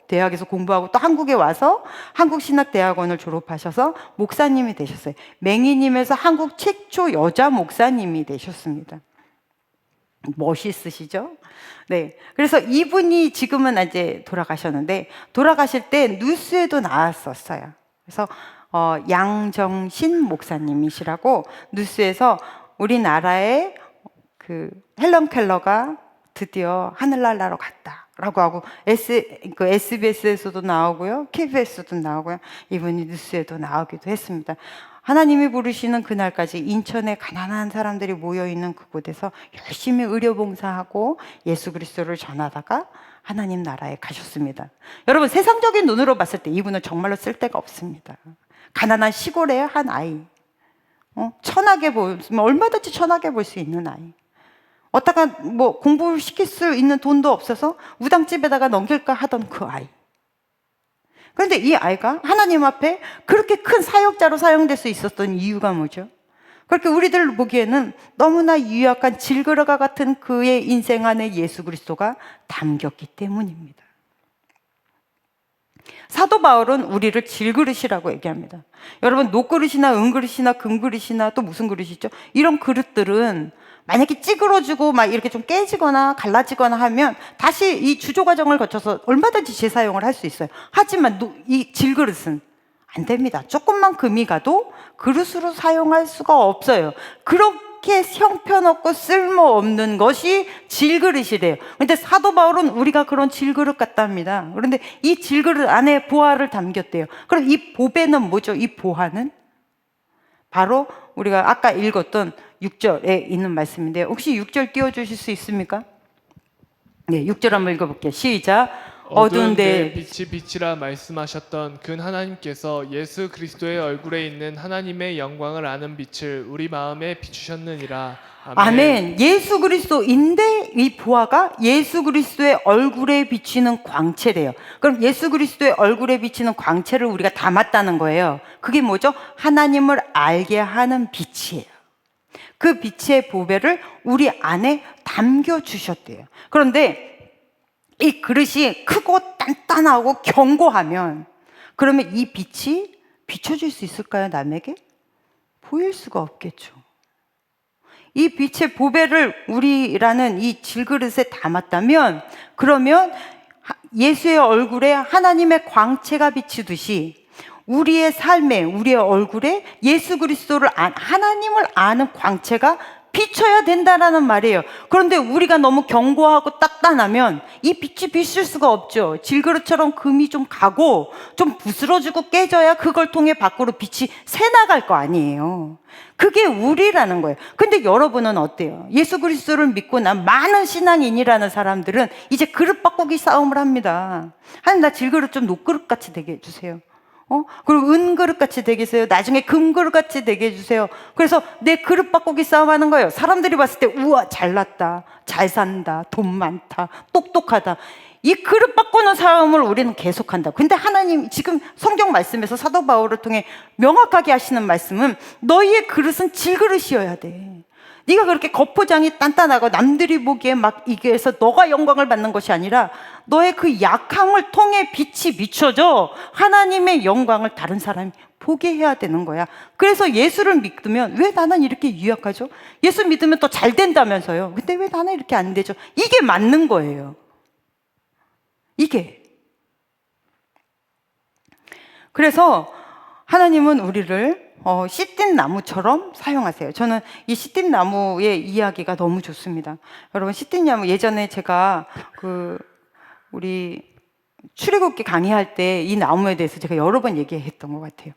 대학에서 공부하고 또 한국에 와서 한국신학대학원을 졸업하셔서 목사님이 되셨어요. 맹인님에서 한국 최초 여자 목사님이 되셨습니다. 멋있으시죠? 네. 그래서 이분이 지금은 이제 돌아가셨는데 돌아가실 때 뉴스에도 나왔었어요. 그래서 양정신 목사님이시라고 뉴스에서 우리나라의 그 헬런 켈러가 드디어 하늘나라로 갔다라고 하고 SBS에서도 나오고요, KBS도 나오고요, 이분이 뉴스에도 나오기도 했습니다. 하나님이 부르시는 그날까지 인천에 가난한 사람들이 모여있는 그곳에서 열심히 의료봉사하고 예수 그리스도를 전하다가 하나님 나라에 가셨습니다. 여러분, 세상적인 눈으로 봤을 때 이분은 정말로 쓸데가 없습니다. 가난한 시골의 한 아이, 천하게 보면 얼마든지 천하게 볼 수 있는 아이, 어디다가 뭐 공부를 시킬 수 있는 돈도 없어서 무당집에다가 넘길까 하던 그 아이, 그런데 이 아이가 하나님 앞에 그렇게 큰 사역자로 사용될 수 있었던 이유가 뭐죠? 그렇게 우리들 보기에는 너무나 유약한 질그릇과 같은 그의 인생 안에 예수 그리스도가 담겼기 때문입니다. 사도 바울은 우리를 질그릇이라고 얘기합니다. 여러분, 녹그릇이나 은그릇이나 금그릇이나 또 무슨 그릇이죠? 이런 그릇들은 만약에 찌그러지고 막 이렇게 좀 깨지거나 갈라지거나 하면 다시 이 주조 과정을 거쳐서 얼마든지 재사용을 할 수 있어요. 하지만 이 질그릇은 안 됩니다. 조금만 금이 가도 그릇으로 사용할 수가 없어요. 그렇게 형편없고 쓸모없는 것이 질그릇이래요. 그런데 사도 바울은 우리가 그런 질그릇 같답니다. 그런데 이 질그릇 안에 보화를 담겼대요. 그럼 이 보배는 뭐죠? 이 보화는 바로 우리가 아까 읽었던 6절에 있는 말씀인데요. 혹시 6절 띄워주실 수 있습니까? 네, 6절 한번 읽어볼게요. 시작. 어두운 데 빛이 빛이라 말씀하셨던 그 하나님께서 예수 그리스도의 얼굴에 있는 하나님의 영광을 아는 빛을 우리 마음에 비추셨느니라. 아멘. 예수 그리스도인데 이 보화가 예수 그리스도의 얼굴에 비치는 광채래요. 그럼 예수 그리스도의 얼굴에 비치는 광채를 우리가 담았다는 거예요. 그게 뭐죠? 하나님을 알게 하는 빛이에요. 그 빛의 보배를 우리 안에 담겨주셨대요. 그런데 이 그릇이 크고 단단하고 견고하면 그러면 이 빛이 비춰질 수 있을까요? 남에게? 보일 수가 없겠죠. 이 빛의 보배를 우리라는 이 질그릇에 담았다면 그러면 예수의 얼굴에 하나님의 광채가 비치듯이 우리의 삶에, 우리의 얼굴에 예수 그리스도를 하나님을 아는 광채가 비춰야 된다라는 말이에요. 그런데 우리가 너무 견고하고 단단하면 이 빛이 비칠 수가 없죠. 질그릇처럼 금이 좀 가고 좀 부스러지고 깨져야 그걸 통해 밖으로 빛이 새나갈 거 아니에요. 그게 우리라는 거예요. 근데 여러분은 어때요? 예수 그리스도를 믿고 난 많은 신앙인이라는 사람들은 이제 그릇 바꾸기 싸움을 합니다. 하나님, 나 질그릇 좀 녹그릇같이 되게 해주세요. 그리고 은그릇같이 되게 해주세요. 나중에 금그릇같이 되게 해주세요. 그래서 내 그릇 바꾸기 싸움하는 거예요. 사람들이 봤을 때 우와, 잘났다, 잘 산다, 돈 많다, 똑똑하다. 이 그릇 바꾸는 싸움을 우리는 계속한다. 근데 하나님 지금 성경 말씀에서 사도 바울을 통해 명확하게 하시는 말씀은 너희의 그릇은 질그릇이어야 돼. 네가 그렇게 겉포장이 단단하고 남들이 보기에 막 이게 해서 너가 영광을 받는 것이 아니라 너의 그 약함을 통해 빛이 비춰져 하나님의 영광을 다른 사람이 보게 해야 되는 거야. 그래서 예수를 믿으면 왜 나는 이렇게 유약하죠? 예수 믿으면 또 잘 된다면서요. 근데 왜 나는 이렇게 안 되죠? 이게 맞는 거예요. 이게. 그래서 하나님은 우리를 씨띤 나무처럼 사용하세요. 저는 이 씨띤 나무의 이야기가 너무 좋습니다. 여러분, 씨띤 나무 예전에 제가 우리 출애굽기 강의할 때 이 나무에 대해서 제가 여러 번 얘기했던 것 같아요.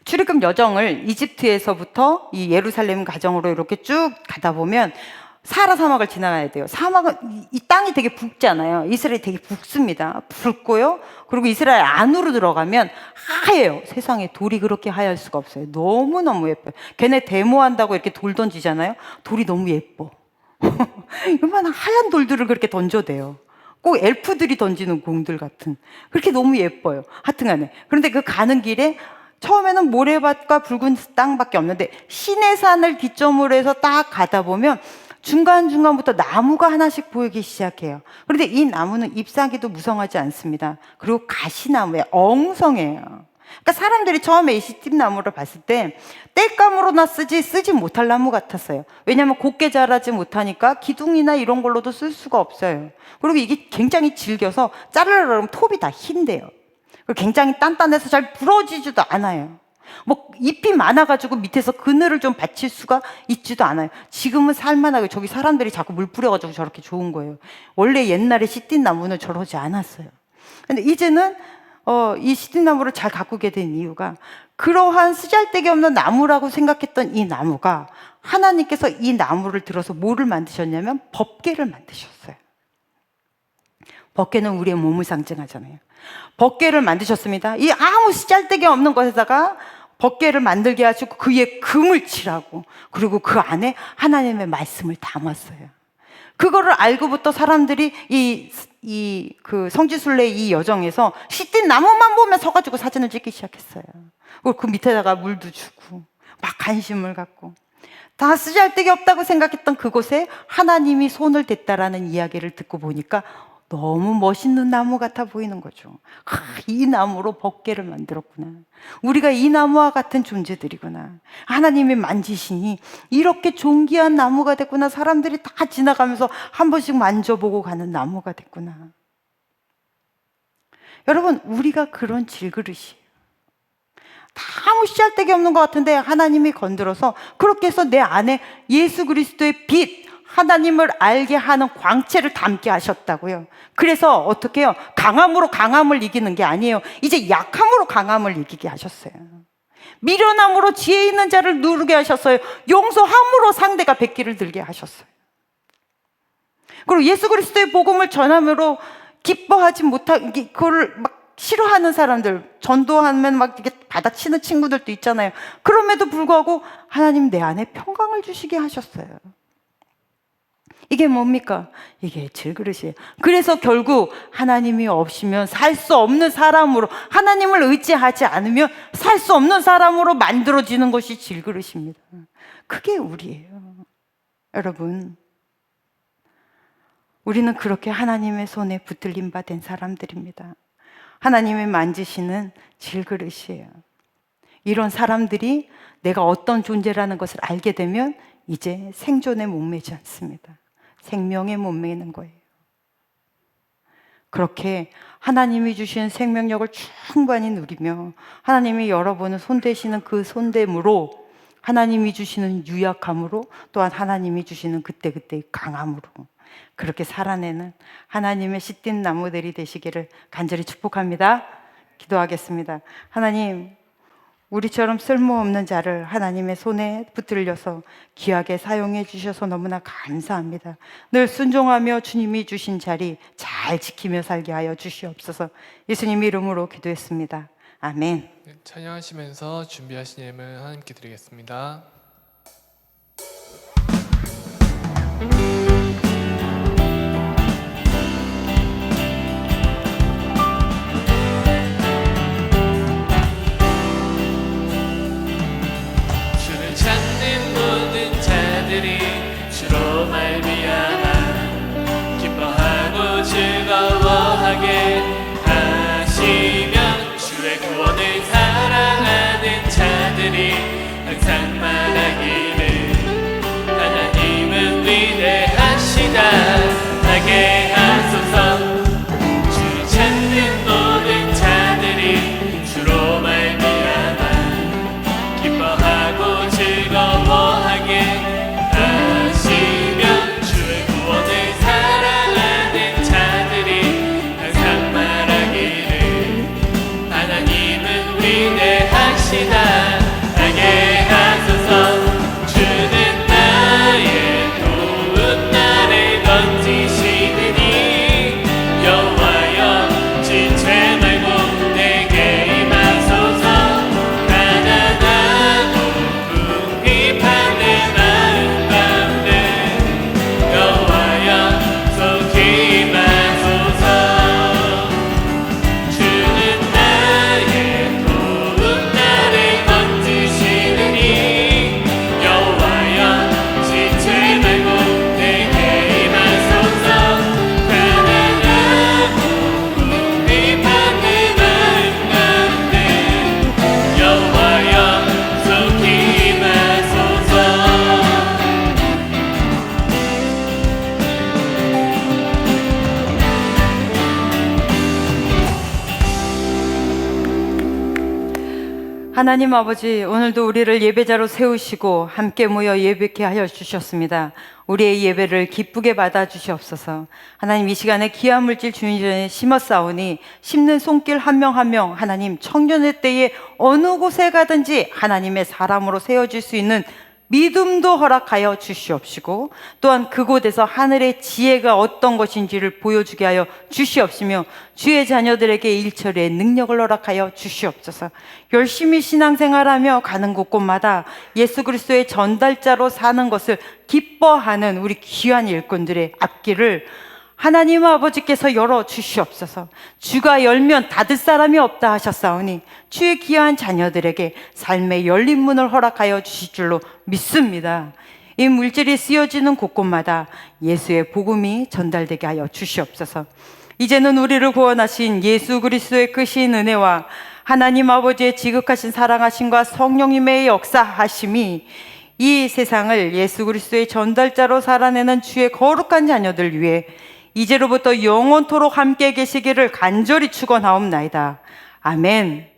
출애굽 여정을 이집트에서부터 이 예루살렘 가정으로 이렇게 쭉 가다 보면 사하라 사막을 지나가야 돼요. 사막은 이 땅이 되게 붉잖아요. 이스라엘이 되게 붉습니다. 붉고요. 그리고 이스라엘 안으로 들어가면 하얘요. 세상에 돌이 그렇게 하얄 수가 없어요. 너무너무 예뻐요. 걔네 데모한다고 이렇게 돌 던지잖아요. 돌이 너무 예뻐. 이만한 하얀 돌들을 그렇게 던져대요. 꼭 엘프들이 던지는 공들 같은. 그렇게 너무 예뻐요. 하여튼간에. 그런데 그 가는 길에 처음에는 모래밭과 붉은 땅밖에 없는데 시내산을 기점으로 해서 딱 가다 보면 중간중간부터 나무가 하나씩 보이기 시작해요. 그런데 이 나무는 잎사귀도 무성하지 않습니다. 그리고 가시나무에 엉성해요. 그러니까 사람들이 처음에 이 씨팀나무를 봤을 때 땔감으로나 쓰지 못할 나무 같았어요. 왜냐하면 곱게 자라지 못하니까 기둥이나 이런 걸로도 쓸 수가 없어요. 그리고 이게 굉장히 질겨서 자르려고 하면 톱이 다 흰대요. 그리고 굉장히 단단해서 잘 부러지지도 않아요. 뭐 잎이 많아가지고 밑에서 그늘을 좀 받칠 수가 있지도 않아요. 지금은 살만하게 저기 사람들이 자꾸 물 뿌려가지고 저렇게 좋은 거예요. 원래 옛날에 씨띠나무는 저러지 않았어요. 근데 이제는 이 씨띠나무를 잘 가꾸게 된 이유가 그러한 쓰잘데기 없는 나무라고 생각했던 이 나무가 하나님께서 이 나무를 들어서 뭐를 만드셨냐면 법궤를 만드셨어요. 법궤는 우리의 몸을 상징하잖아요. 법궤를 만드셨습니다. 이 아무 쓰잘데기 없는 것에다가 법궤를 만들게 하시고 그 위에 금을 칠하고 그리고 그 안에 하나님의 말씀을 담았어요. 그거를 알고부터 사람들이 그 성지순례 이 여정에서 시딘 나무만 보면 서가지고 사진을 찍기 시작했어요. 그리고 그 밑에다가 물도 주고 막 관심을 갖고, 다 쓰잘데기 없다고 생각했던 그곳에 하나님이 손을 댔다라는 이야기를 듣고 보니까 너무 멋있는 나무 같아 보이는 거죠. 이 나무로 법궤를 만들었구나. 우리가 이 나무와 같은 존재들이구나. 하나님이 만지시니 이렇게 존귀한 나무가 됐구나. 사람들이 다 지나가면서 한 번씩 만져보고 가는 나무가 됐구나. 여러분, 우리가 그런 질그릇이에요. 아무 씨알데기 없는 것 같은데 하나님이 건드려서 그렇게 해서 내 안에 예수 그리스도의 빛, 하나님을 알게 하는 광채를 담게 하셨다고요. 그래서 어떻게 해요? 강함으로 강함을 이기는 게 아니에요. 이제 약함으로 강함을 이기게 하셨어요. 미련함으로 지혜 있는 자를 누르게 하셨어요. 용서함으로 상대가 백기를 들게 하셨어요. 그리고 예수 그리스도의 복음을 전함으로 기뻐하지 못하게, 그걸 막 싫어하는 사람들, 전도하면 막 이렇게 받아치는 친구들도 있잖아요. 그럼에도 불구하고 하나님 내 안에 평강을 주시게 하셨어요. 이게 뭡니까? 이게 질그릇이에요. 그래서 결국 하나님이 없으면 살 수 없는 사람으로, 하나님을 의지하지 않으면 살 수 없는 사람으로 만들어지는 것이 질그릇입니다. 그게 우리예요. 여러분, 우리는 그렇게 하나님의 손에 붙들림 받은 사람들입니다. 하나님이 만지시는 질그릇이에요. 이런 사람들이 내가 어떤 존재라는 것을 알게 되면 이제 생존에 목매지 않습니다. 생명에 목매는 거예요. 그렇게 하나님이 주신 생명력을 충분히 누리며 하나님이 여러분을 손대시는 그 손됨으로, 하나님이 주시는 유약함으로, 또한 하나님이 주시는 그때그때의 강함으로 그렇게 살아내는 하나님의 씨띤 나무들이 되시기를 간절히 축복합니다. 기도하겠습니다. 하나님, 우리처럼 쓸모없는 자를 하나님의 손에 붙들려서 귀하게 사용해 주셔서 너무나 감사합니다. 늘 순종하며 주님이 주신 자리 잘 지키며 살게 하여 주시옵소서. 예수님 이름으로 기도했습니다. 아멘. 네, 찬양하시면서 준비하신 예물 하나님께 드리겠습니다. 주를 찾는 모든 자들이 주로 말미암아 기뻐하고 즐거워하게 하시며, 주의 구원을 사랑하는 자들이 항상 말하기를 하나님은 위대하시다 하게 하소서. 주를 찾는 모든 자들이 주로 말미암아 기뻐하고 즐거워하게 하시며, 주의 구원을 사랑하는 자들이 항상 말하기를 하나님은 위대하시다 하게 하소서. 주는 나의 도움, 나를 건지시느니 여호와여 지체 말고 내게 임하소서. 가난하고 궁핍한 내 마음 가운데 여호와여 속히 임하소서. 주는 나의 도움, 나를 건지시느니 여호와여 지체 말고 내게 임하소서. 가난하고 궁핍한 내 마음 가운데 여호와여 속히 임하소서. 하나님 아버지, 오늘도 우리를 예배자로 세우시고 함께 모여 예배케 하여 주셨습니다. 우리의 예배를 기쁘게 받아 주시옵소서. 하나님, 이 시간에 귀한 물질 주인 전에 심었사오니 심는 손길 한 명 한 명 하나님 청년의 때에 어느 곳에 가든지 하나님의 사람으로 세워질 수 있는 믿음도 허락하여 주시옵시고 또한 그곳에서 하늘의 지혜가 어떤 것인지를 보여주게 하여 주시옵시며 주의 자녀들에게 일처리의 능력을 허락하여 주시옵소서. 열심히 신앙생활하며 가는 곳곳마다 예수 그리스도의 전달자로 사는 것을 기뻐하는 우리 귀한 일꾼들의 앞길을 하나님 아버지께서 열어 주시옵소서. 주가 열면 닫을 사람이 없다 하셨사오니 주의 귀한 자녀들에게 삶의 열린 문을 허락하여 주실 줄로 믿습니다. 이 물질이 쓰여지는 곳곳마다 예수의 복음이 전달되게 하여 주시옵소서. 이제는 우리를 구원하신 예수 그리스도의 크신 은혜와 하나님 아버지의 지극하신 사랑하심과 성령님의 역사하심이 이 세상을 예수 그리스도의 전달자로 살아내는 주의 거룩한 자녀들 위해 이제로부터 영원토록 함께 계시기를 간절히 축원하옵나이다. 아멘.